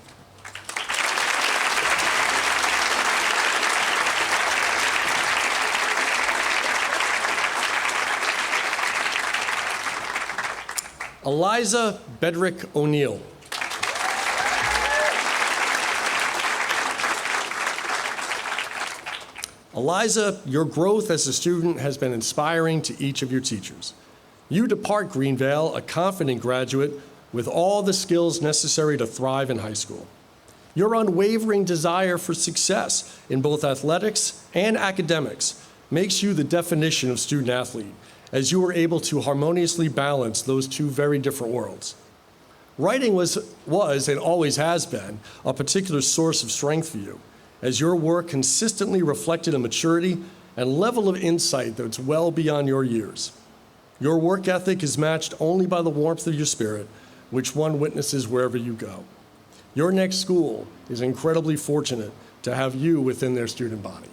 Speaker 8: Eliza Bedrick O'Neill. Eliza, your growth as a student has been inspiring to each of your teachers. You depart Greenvale a confident graduate with all the skills necessary to thrive in high school. Your unwavering desire for success in both athletics and academics makes you the definition of student athlete, as you were able to harmoniously balance those two very different worlds. Writing was and always has been a particular source of strength for you, as your work consistently reflected a maturity and level of insight that's well beyond your years. Your work ethic is matched only by the warmth of your spirit, which one witnesses wherever you go. Your next school is incredibly fortunate to have you within their student body.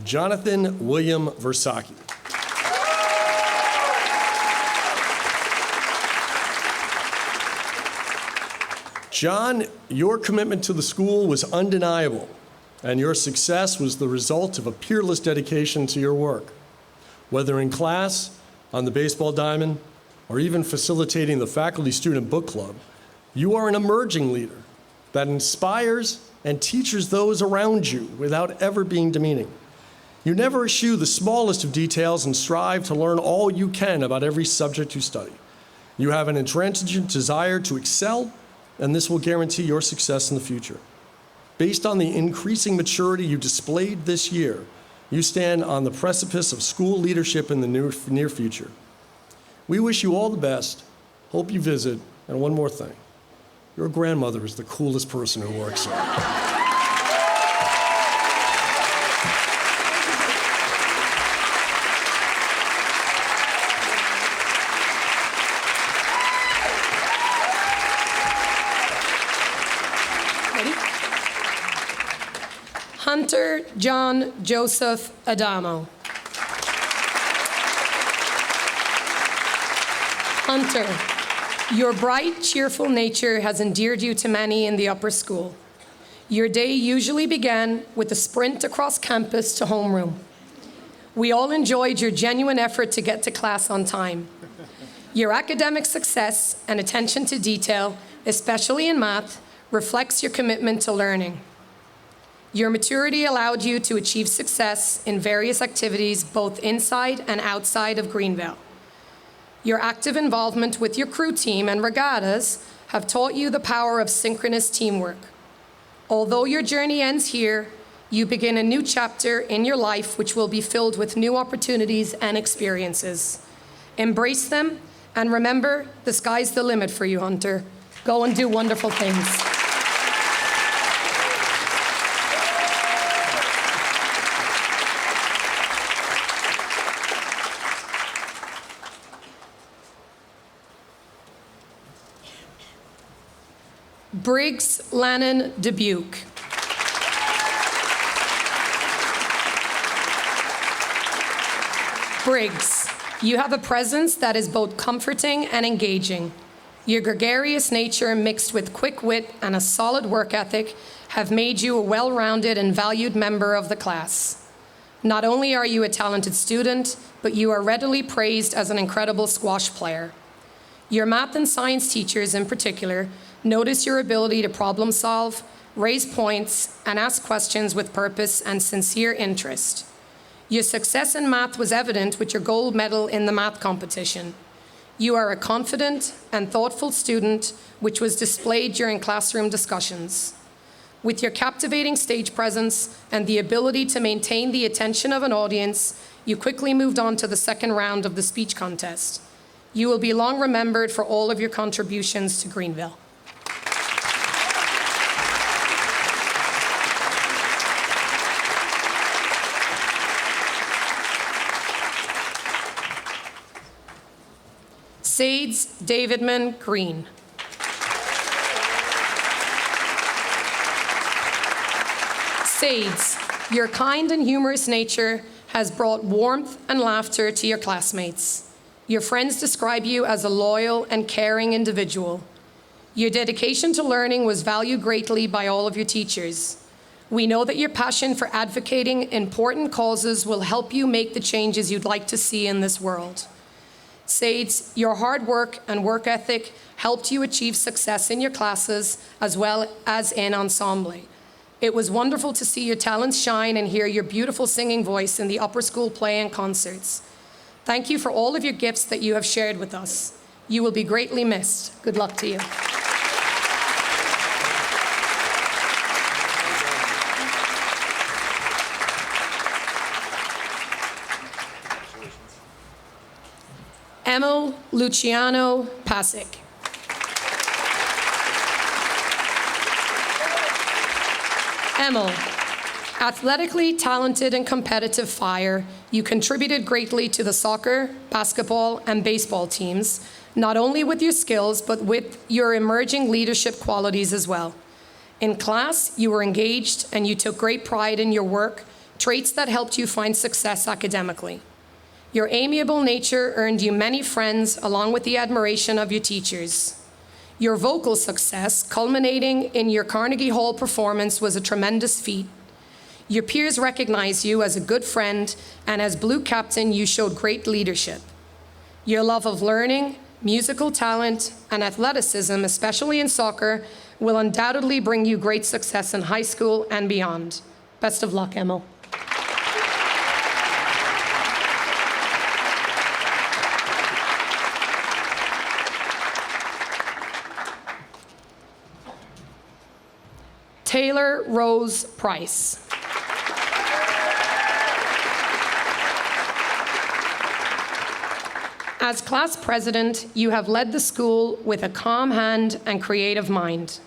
Speaker 8: Jonathan William Versacchi. John, your commitment to the school was undeniable, and your success was the result of a peerless dedication to your work. Whether in class, on the baseball diamond, or even facilitating the faculty-student book club, you are an emerging leader that inspires and teaches those around you without ever being demeaning. You never eschew the smallest of details and strive to learn all you can about every subject you study. You have an intransigent desire to excel, and this will guarantee your success in the future. Based on the increasing maturity you displayed this year, you stand on the precipice of school leadership in the near future. We wish you all the best, hope you visit, and one more thing. Your grandmother is the coolest person who works here.
Speaker 9: Hunter John Joseph Adamo. Hunter, your bright, cheerful nature has endeared you to many in the upper school. Your day usually began with a sprint across campus to homeroom. We all enjoyed your genuine effort to get to class on time. Your academic success and attention to detail, especially in math, reflects your commitment to learning. Your maturity allowed you to achieve success in various activities both inside and outside of Greenvale. Your active involvement with your crew team and regattas have taught you the power of synchronous teamwork. Although your journey ends here, you begin a new chapter in your life which will be filled with new opportunities and experiences. Embrace them, and remember, the sky's the limit for you, Hunter. Go and do wonderful things. Briggs Lannon Dubuque. Briggs, you have a presence that is both comforting and engaging. Your gregarious nature mixed with quick wit and a solid work ethic have made you a well-rounded and valued member of the class. Not only are you a talented student, but you are readily praised as an incredible squash player. Your math and science teachers in particular notice your ability to problem solve, raise points, and ask questions with purpose and sincere interest. Your success in math was evident with your gold medal in the math competition. You are a confident and thoughtful student, which was displayed during classroom discussions. With your captivating stage presence and the ability to maintain the attention of an audience, you quickly moved on to the second round of the speech contest. You will be long remembered for all of your contributions to Greenvale. Sades Davidman Green. Sades, your kind and humorous nature has brought warmth and laughter to your classmates. Your friends describe you as a loyal and caring individual. Your dedication to learning was valued greatly by all of your teachers. We know that your passion for advocating important causes will help you make the changes you'd like to see in this world. Sades, your hard work and work ethic helped you achieve success in your classes as well as in ensemble. It was wonderful to see your talents shine and hear your beautiful singing voice in the upper school play and concerts. Thank you for all of your gifts that you have shared with us. You will be greatly missed. Good luck to you. Emil Luciano Pasic. Emil, athletically talented and competitive fire, you contributed greatly to the soccer, basketball, and baseball teams, not only with your skills, but with your emerging leadership qualities as well. In class, you were engaged and you took great pride in your work, traits that helped you find success academically. Your amiable nature earned you many friends along with the admiration of your teachers. Your vocal success, culminating in your Carnegie Hall performance, was a tremendous feat. Your peers recognized you as a good friend, and as Blue Captain, you showed great leadership. Your love of learning, musical talent, and athleticism, especially in soccer, will undoubtedly bring you great success in high school and beyond. Best of luck, Emil. Taylor Rose Price. As class president, you have led the school with a calm hand and creative mind.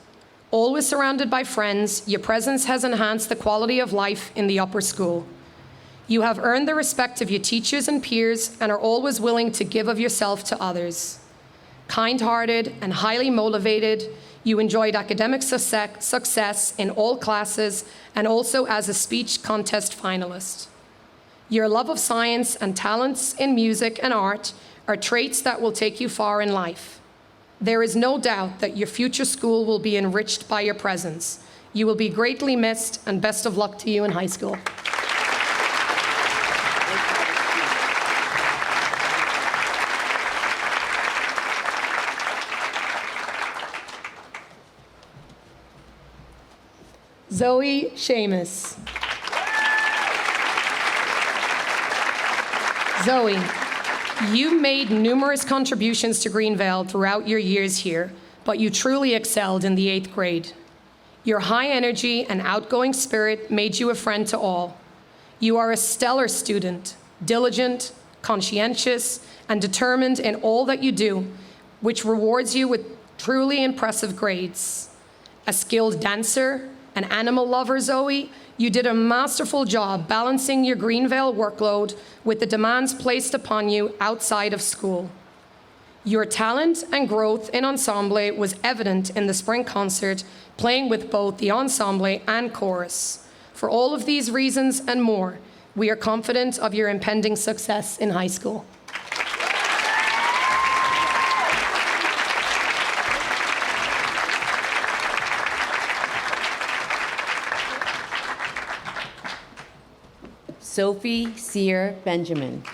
Speaker 9: Always surrounded by friends, your presence has enhanced the quality of life in the upper school. You have earned the respect of your teachers and peers and are always willing to give of yourself to others. Kind-hearted and highly motivated, you enjoyed academic success in all classes and also as a speech contest finalist. Your love of science and talents in music and art are traits that will take you far in life. There is no doubt that your future school will be enriched by your presence. You will be greatly missed, and best of luck to you in high school. Zoe Seamus. Zoe, you made numerous contributions to Greenvale throughout your years here, but you truly excelled in the 8th grade. Your high energy and outgoing spirit made you a friend to all. You are a stellar student, diligent, conscientious, and determined in all that you do, which rewards you with truly impressive grades. A skilled dancer, an animal lover, Zoe, you did a masterful job balancing your Greenvale workload with the demands placed upon you outside of school. Your talent and growth in ensemble was evident in the spring concert, playing with both the ensemble and chorus. For all of these reasons and more, we are confident of your impending success in high school.
Speaker 10: Sophie Sear Benjamin.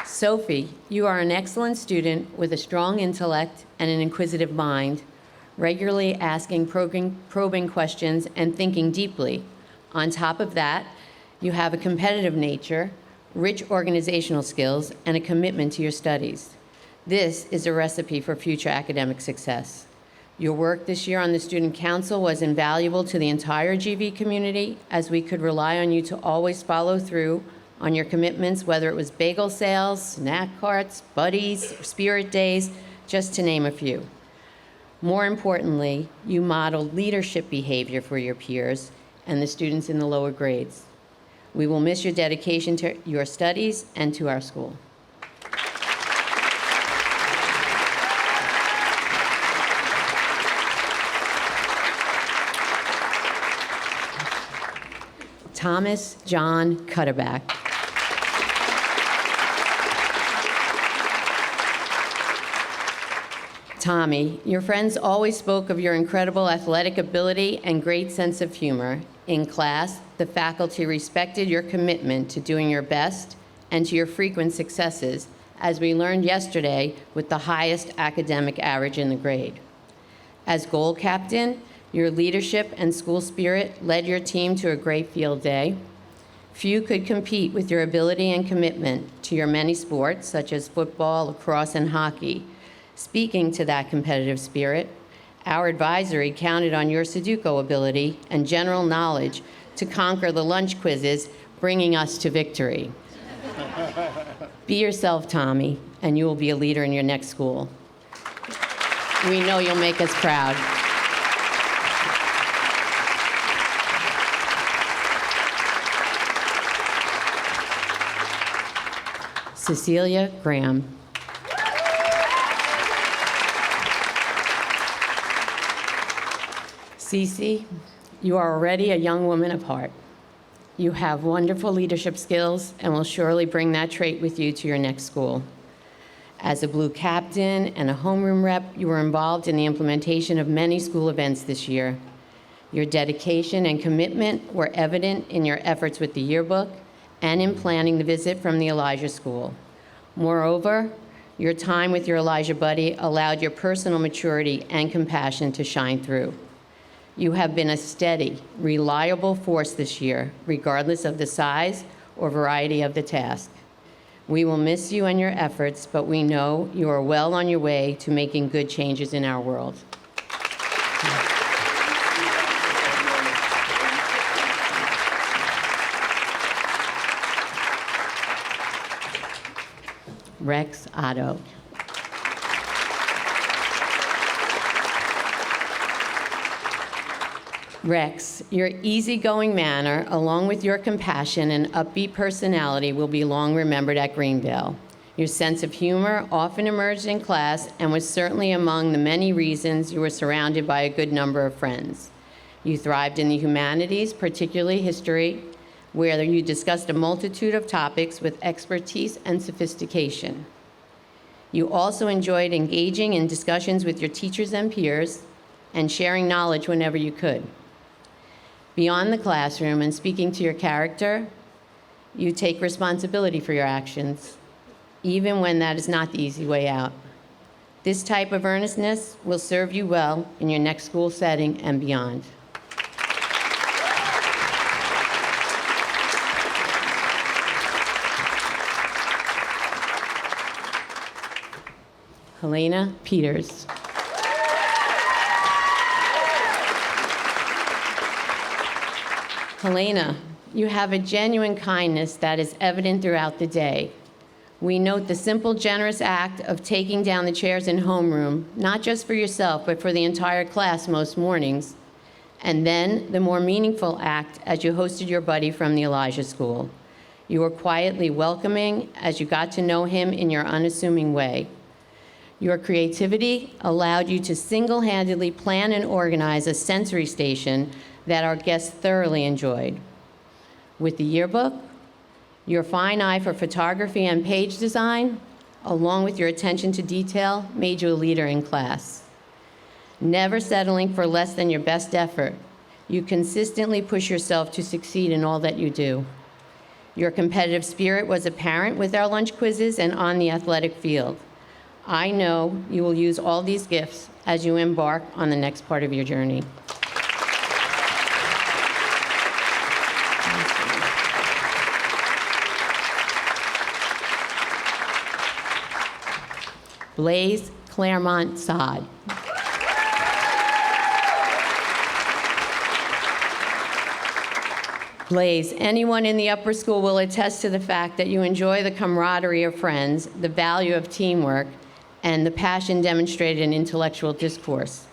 Speaker 10: Sophie, you are an excellent student with a strong intellect and an inquisitive mind, regularly asking probing questions and thinking deeply. On top of that, you have a competitive nature, rich organizational skills, and a commitment to your studies. This is a recipe for future academic success. Your work this year on the Student Council was invaluable to the entire GV community, as we could rely on you to always follow through on your commitments, whether it was bagel sales, snack carts, buddies, spirit days, just to name a few. More importantly, you modeled leadership behavior for your peers and the students in the lower grades. We will miss your dedication to your studies and to our school. Thomas John Cutterback. Tommy, your friends always spoke of your incredible athletic ability and great sense of humor. In class, the faculty respected your commitment to doing your best and to your frequent successes, as we learned yesterday with the highest academic average in the grade. As goal captain, your leadership and school spirit led your team to a great field day. Few could compete with your ability and commitment to your many sports, such as football, lacrosse, and hockey. Speaking to that competitive spirit, our advisory counted on your Sudoku ability and general knowledge to conquer the lunch quizzes, bringing us to victory. Be yourself, Tommy, and you will be a leader in your next school. We know you'll make us proud. Cecilia Graham. Cece, you are already a young woman of heart. You have wonderful leadership skills and will surely bring that trait with you to your next school. As a Blue captain and a homeroom rep, you were involved in the implementation of many school events this year. Your dedication and commitment were evident in your efforts with the yearbook and in planning the visit from the Elijah School. Moreover, your time with your Elijah buddy allowed your personal maturity and compassion to shine through. You have been a steady, reliable force this year, regardless of the size or variety of the task. We will miss you and your efforts, but we know you are well on your way to making good changes in our world. Rex Otto. Rex, your easygoing manner, along with your compassion and upbeat personality, will be long remembered at Greenvale. Your sense of humor often emerged in class and was certainly among the many reasons you were surrounded by a good number of friends. You thrived in the humanities, particularly history, where you discussed a multitude of topics with expertise and sophistication. You also enjoyed engaging in discussions with your teachers and peers and sharing knowledge whenever you could. Beyond the classroom and speaking to your character, you take responsibility for your actions, even when that is not the easy way out. This type of earnestness will serve you well in your next school setting and beyond. Helena Peters. Helena, you have a genuine kindness that is evident throughout the day. We note the simple, generous act of taking down the chairs in homeroom, not just for yourself, but for the entire class most mornings. And then the more meaningful act as you hosted your buddy from the Elijah School. You were quietly welcoming as you got to know him in your unassuming way. Your creativity allowed you to single-handedly plan and organize a sensory station that our guests thoroughly enjoyed. With the yearbook, your fine eye for photography and page design, along with your attention to detail, made you a leader in class. Never settling for less than your best effort, you consistently push yourself to succeed in all that you do. Your competitive spirit was apparent with our lunch quizzes and on the athletic field. I know you will use all these gifts as you embark on the next part of your journey. Blaze Claremont Sod. Blaze, anyone in the upper school will attest to the fact that you enjoy the camaraderie of friends, the value of teamwork, and the passion demonstrated in intellectual discourse.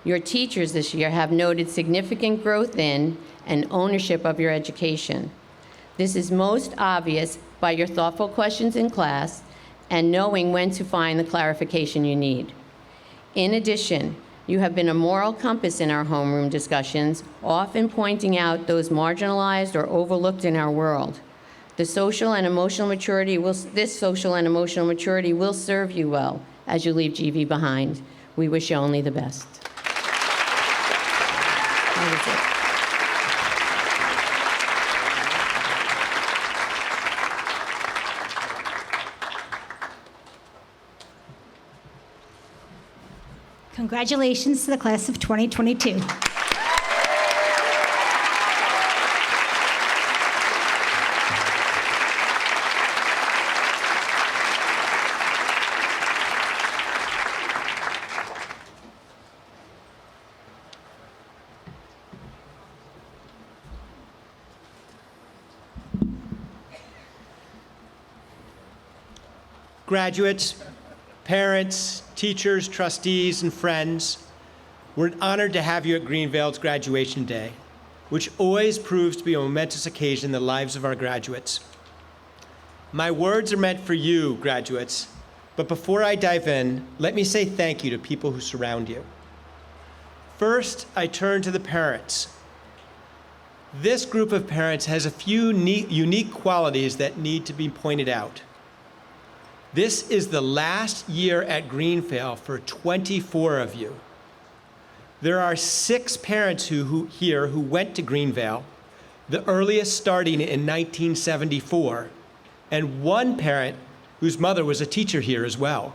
Speaker 10: Your teachers this year have noted significant growth in and ownership of your education. This is most obvious by your thoughtful questions in class and knowing when to find the clarification you need. In addition, you have been a moral compass in our homeroom discussions, often pointing out those marginalized or overlooked in our world. This social and emotional maturity will serve you well as you leave GV behind. We wish you only the best. That is it.
Speaker 5: Congratulations to the class of 2022.
Speaker 1: Graduates, parents, teachers, trustees, and friends, we're honored to have you at Greenvale's graduation day, which always proves to be a momentous occasion in the lives of our graduates. My words are meant for you, graduates, but before I dive in, let me say thank you to people who surround you. First, I turn to the parents. This group of parents has a few unique qualities that need to be pointed out. This is the last year at Greenvale for 24 of you. There are 6 parents here who went to Greenvale, the earliest starting in 1974, and 1 parent whose mother was a teacher here as well.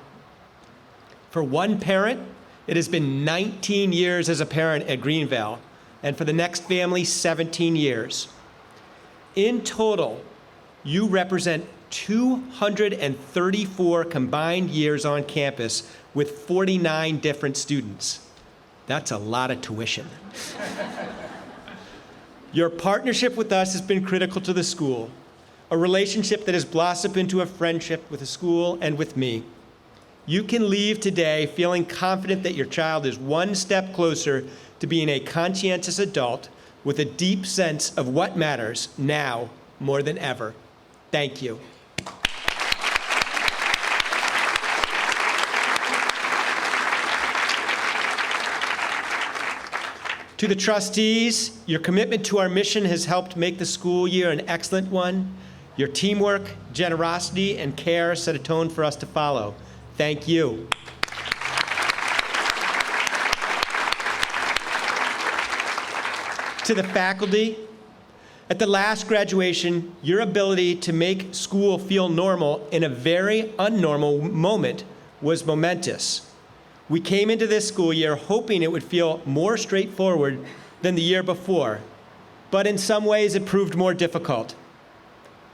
Speaker 1: For 1 parent, it has been 19 years as a parent at Greenvale, and for the next family, 17 years. In total, you represent 234 combined years on campus with 49 different students. That's a lot of tuition. Your partnership with us has been critical to the school, a relationship that has blossomed into a friendship with the school and with me. You can leave today feeling confident that your child is one step closer to being a conscientious adult with a deep sense of what matters now more than ever. Thank you. To the trustees, your commitment to our mission has helped make the school year an excellent one. Your teamwork, generosity, and care set a tone for us to follow. Thank you. To the faculty, at the last graduation, your ability to make school feel normal in a very unnormal moment was momentous. We came into this school year hoping it would feel more straightforward than the year before, but in some ways it proved more difficult.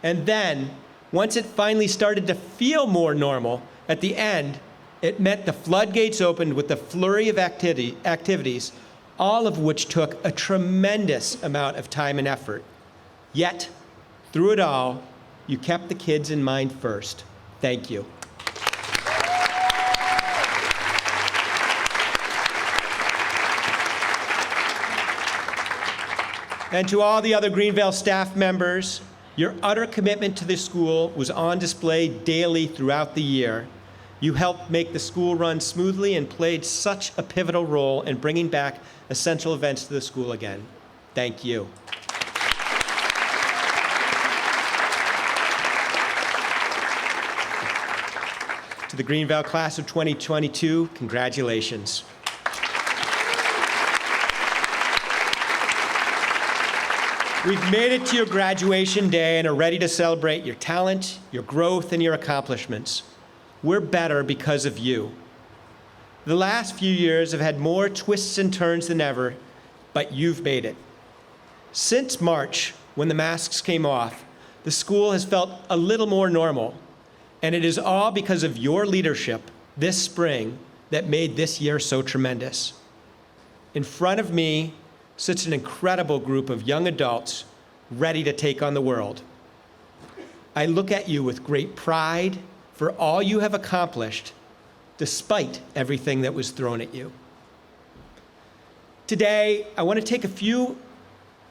Speaker 1: And then, once it finally started to feel more normal, at the end, it meant the floodgates opened with a flurry of activities, all of which took a tremendous amount of time and effort. Yet, through it all, you kept the kids in mind first. Thank you. And to all the other Greenvale staff members, your utter commitment to the school was on display daily throughout the year. You helped make the school run smoothly and played such a pivotal role in bringing back essential events to the school again. Thank you. To the Greenvale class of 2022, congratulations. We've made it to your graduation day and are ready to celebrate your talent, your growth, and your accomplishments. We're better because of you. The last few years have had more twists and turns than ever, but you've made it. Since March, when the masks came off, the school has felt a little more normal, and it is all because of your leadership this spring that made this year so tremendous. In front of me sits an incredible group of young adults ready to take on the world. I look at you with great pride for all you have accomplished, despite everything that was thrown at you. Today, I want to take a few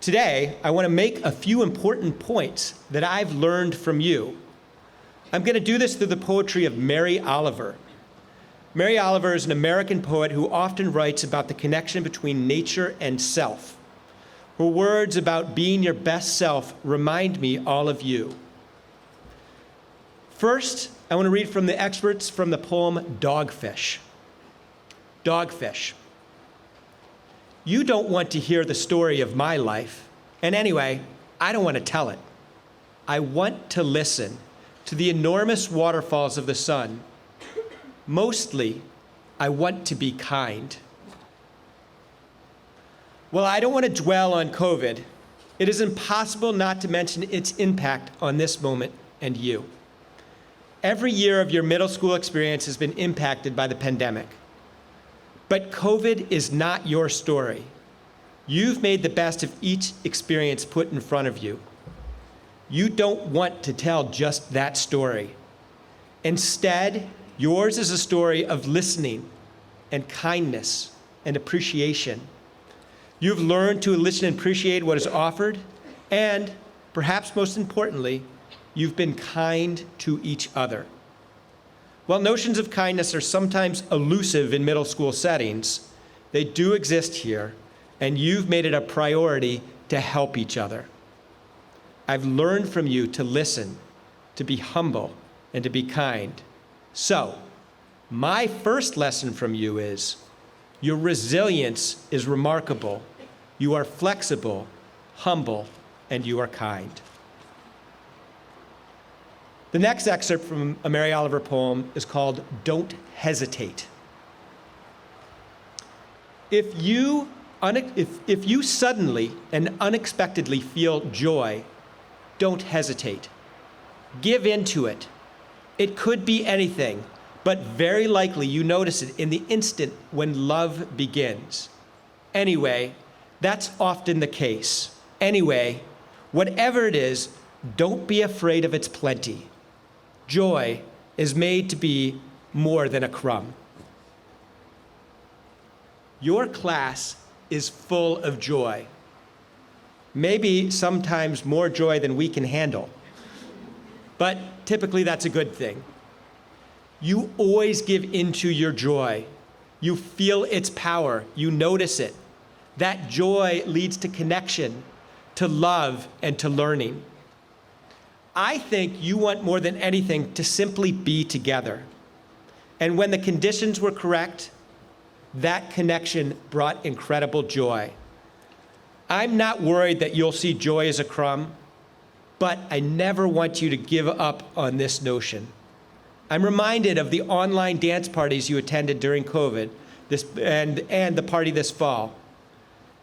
Speaker 1: Today, I want to make a few important points that I've learned from you. I'm going to do this through the poetry of Mary Oliver. Mary Oliver is an American poet who often writes about the connection between nature and self. Her words about being your best self remind me all of you. First, I want to read from the excerpts from the poem Dogfish. Dogfish. You don't want to hear the story of my life, and anyway, I don't want to tell it. I want to listen to the enormous waterfalls of the sun. Mostly, I want to be kind. Well, I don't want to dwell on COVID. It is impossible not to mention its impact on this moment and you. Every year of your middle school experience has been impacted by the pandemic. But COVID is not your story. You've made the best of each experience put in front of you. You don't want to tell just that story. Instead, yours is a story of listening and kindness and appreciation. You've learned to listen and appreciate what is offered, and perhaps most importantly, you've been kind to each other. While notions of kindness are sometimes elusive in middle school settings, they do exist here, and you've made it a priority to help each other. I've learned from you to listen, to be humble, and to be kind. So, my first lesson from you is, your resilience is remarkable. You are flexible, humble, and you are kind. The next excerpt from a Mary Oliver poem is called Don't Hesitate. If you suddenly and unexpectedly feel joy, don't hesitate. Give into it. It could be anything, but very likely you notice it in the instant when love begins. Anyway, that's often the case. Anyway, whatever it is, don't be afraid of its plenty. Joy is made to be more than a crumb. Your class is full of joy. Maybe sometimes more joy than we can handle. But typically that's a good thing. You always give into your joy. You feel its power. You notice it. That joy leads to connection, to love, and to learning. I think you want more than anything to simply be together. And when the conditions were correct, that connection brought incredible joy. I'm not worried that you'll see joy as a crumb, but I never want you to give up on this notion. I'm reminded of the online dance parties you attended during COVID and the party this fall.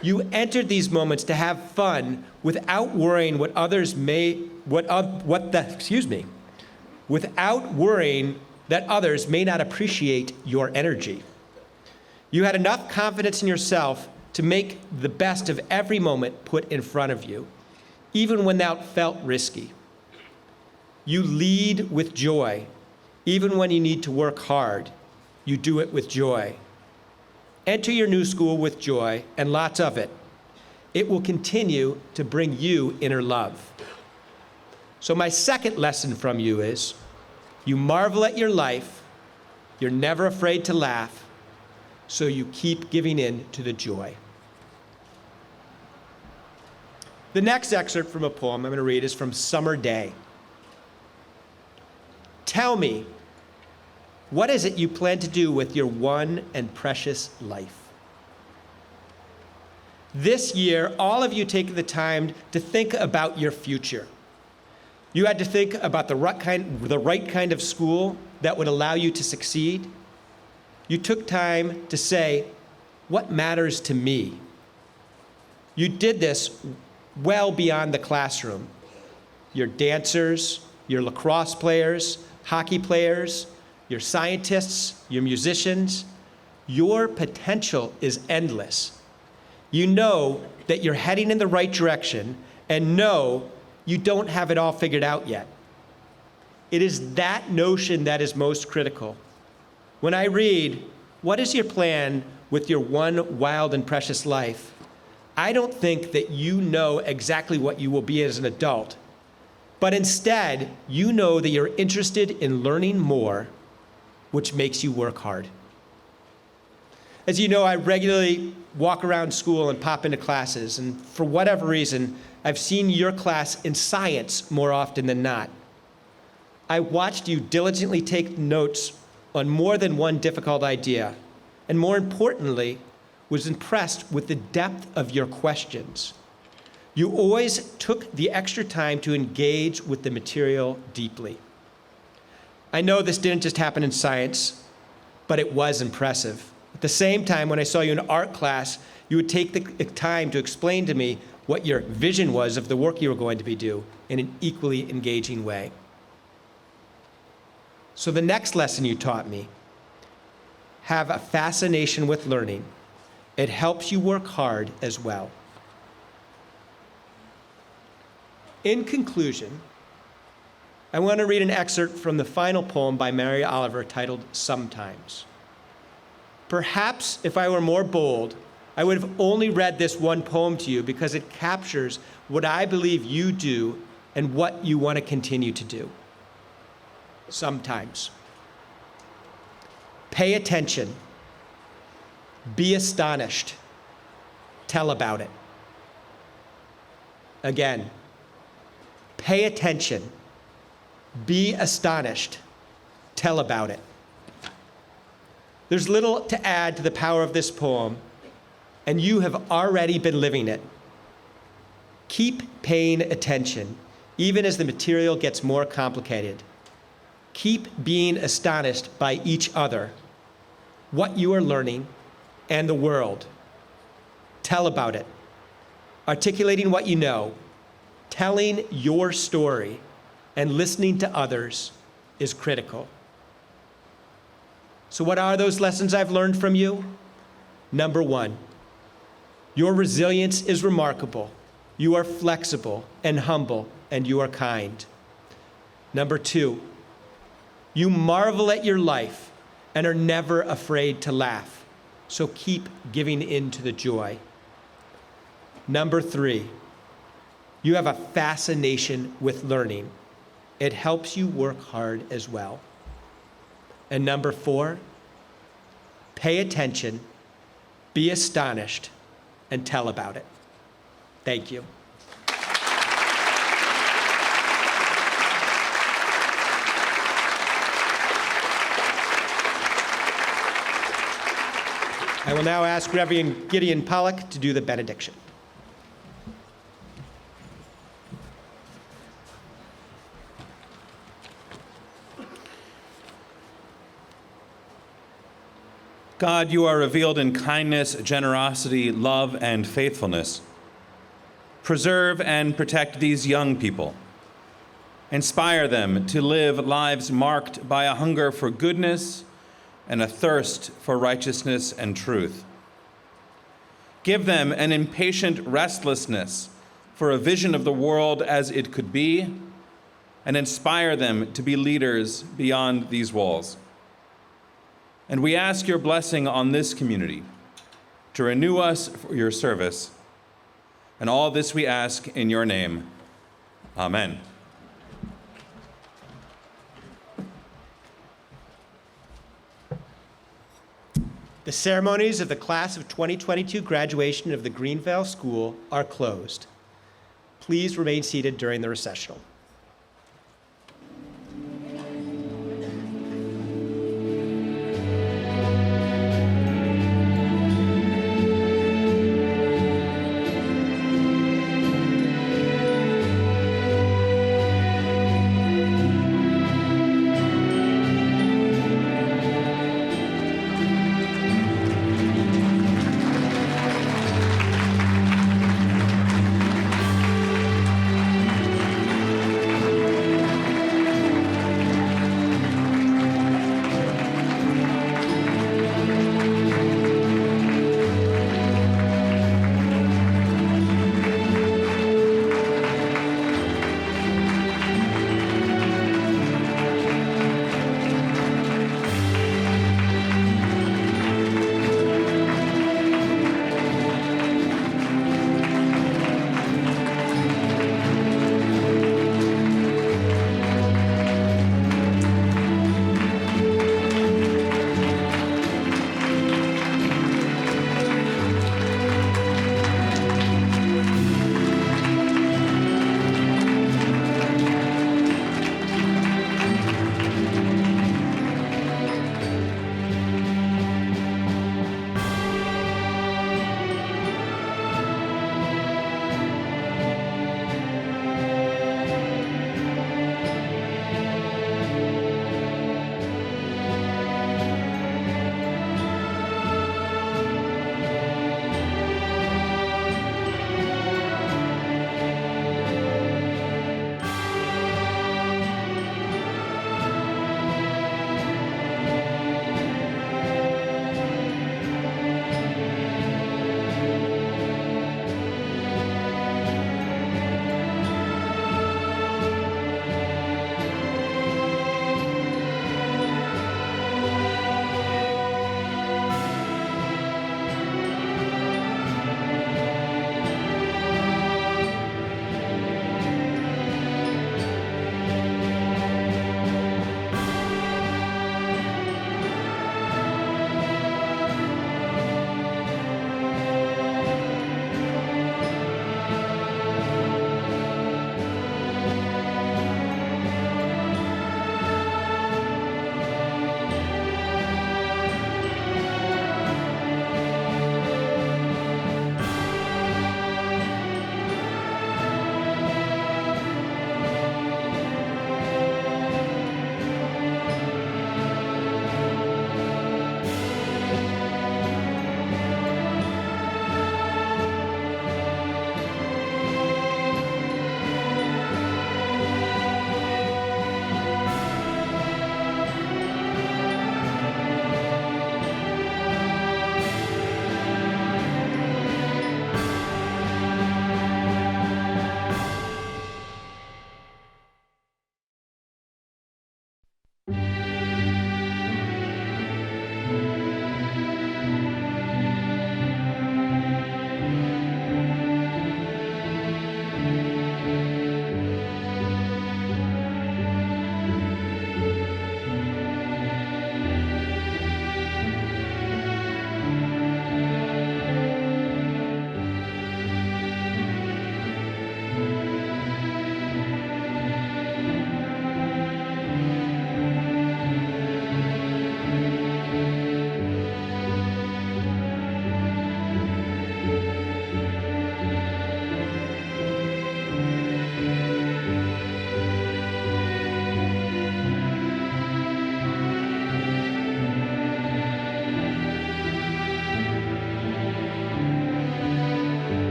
Speaker 1: You entered these moments to have fun without worrying without worrying that others may not appreciate your energy. You had enough confidence in yourself to make the best of every moment put in front of you, even when that felt risky. You lead with joy. Even when you need to work hard, you do it with joy. Enter your new school with joy, and lots of it. It will continue to bring you inner love. So my second lesson from you is, you marvel at your life, you're never afraid to laugh, so you keep giving in to the joy. The next excerpt from a poem I'm going to read is from Summer Day. Tell me, what is it you plan to do with your one and precious life? This year, all of you take the time to think about your future. You had to think about the right kind of school that would allow you to succeed. You took time to say, what matters to me? You did this well beyond the classroom. Your dancers, your lacrosse players, hockey players, your scientists, your musicians, your potential is endless. You know that you're heading in the right direction and know you don't have it all figured out yet. It is that notion that is most critical. When I read, what is your plan with your one wild and precious life? I don't think that you know exactly what you will be as an adult, but instead, you know that you're interested in learning more, which makes you work hard. As you know, I regularly walk around school and pop into classes, and for whatever reason, I've seen your class in science more often than not. I watched you diligently take notes on more than one difficult idea, and more importantly, was impressed with the depth of your questions. You always took the extra time to engage with the material deeply. I know this didn't just happen in science, but it was impressive. At the same time, when I saw you in art class, you would take the time to explain to me what your vision was of the work you were going to be doing in an equally engaging way. So the next lesson you taught me, have a fascination with learning. It helps you work hard as well. In conclusion, I want to read an excerpt from the final poem by Mary Oliver titled Sometimes. Perhaps if I were more bold, I would have only read this one poem to you because it captures what I believe you do and what you want to continue to do. Sometimes. Pay attention. Be astonished. Tell about it. Again. Pay attention. Be astonished. Tell about it. There's little to add to the power of this poem, and you have already been living it. Keep paying attention, even as the material gets more complicated. Keep being astonished by each other, what you are learning, and the world. Tell about it. Articulating what you know, telling your story, and listening to others is critical. So what are those lessons I've learned from you? Number one, your resilience is remarkable. You are flexible and humble, and you are kind. Number two, you marvel at your life and are never afraid to laugh. So keep giving in to the joy. Number three, you have a fascination with learning. It helps you work hard as well. And number four, pay attention, be astonished, and tell about it. Thank you. I will now ask Reverend Gideon Pollock to do the benediction.
Speaker 2: God, you are revealed in kindness, generosity, love, and faithfulness. Preserve and protect these young people. Inspire them to live lives marked by a hunger for goodness and a thirst for righteousness and truth. Give them an impatient restlessness for a vision of the world as it could be, and inspire them to be leaders beyond these walls. And we ask your blessing on this community to renew us for your service. And all this we ask in your name. Amen.
Speaker 1: The ceremonies of the class of 2022 graduation of the Greenvale School are closed. Please remain seated during the recessional.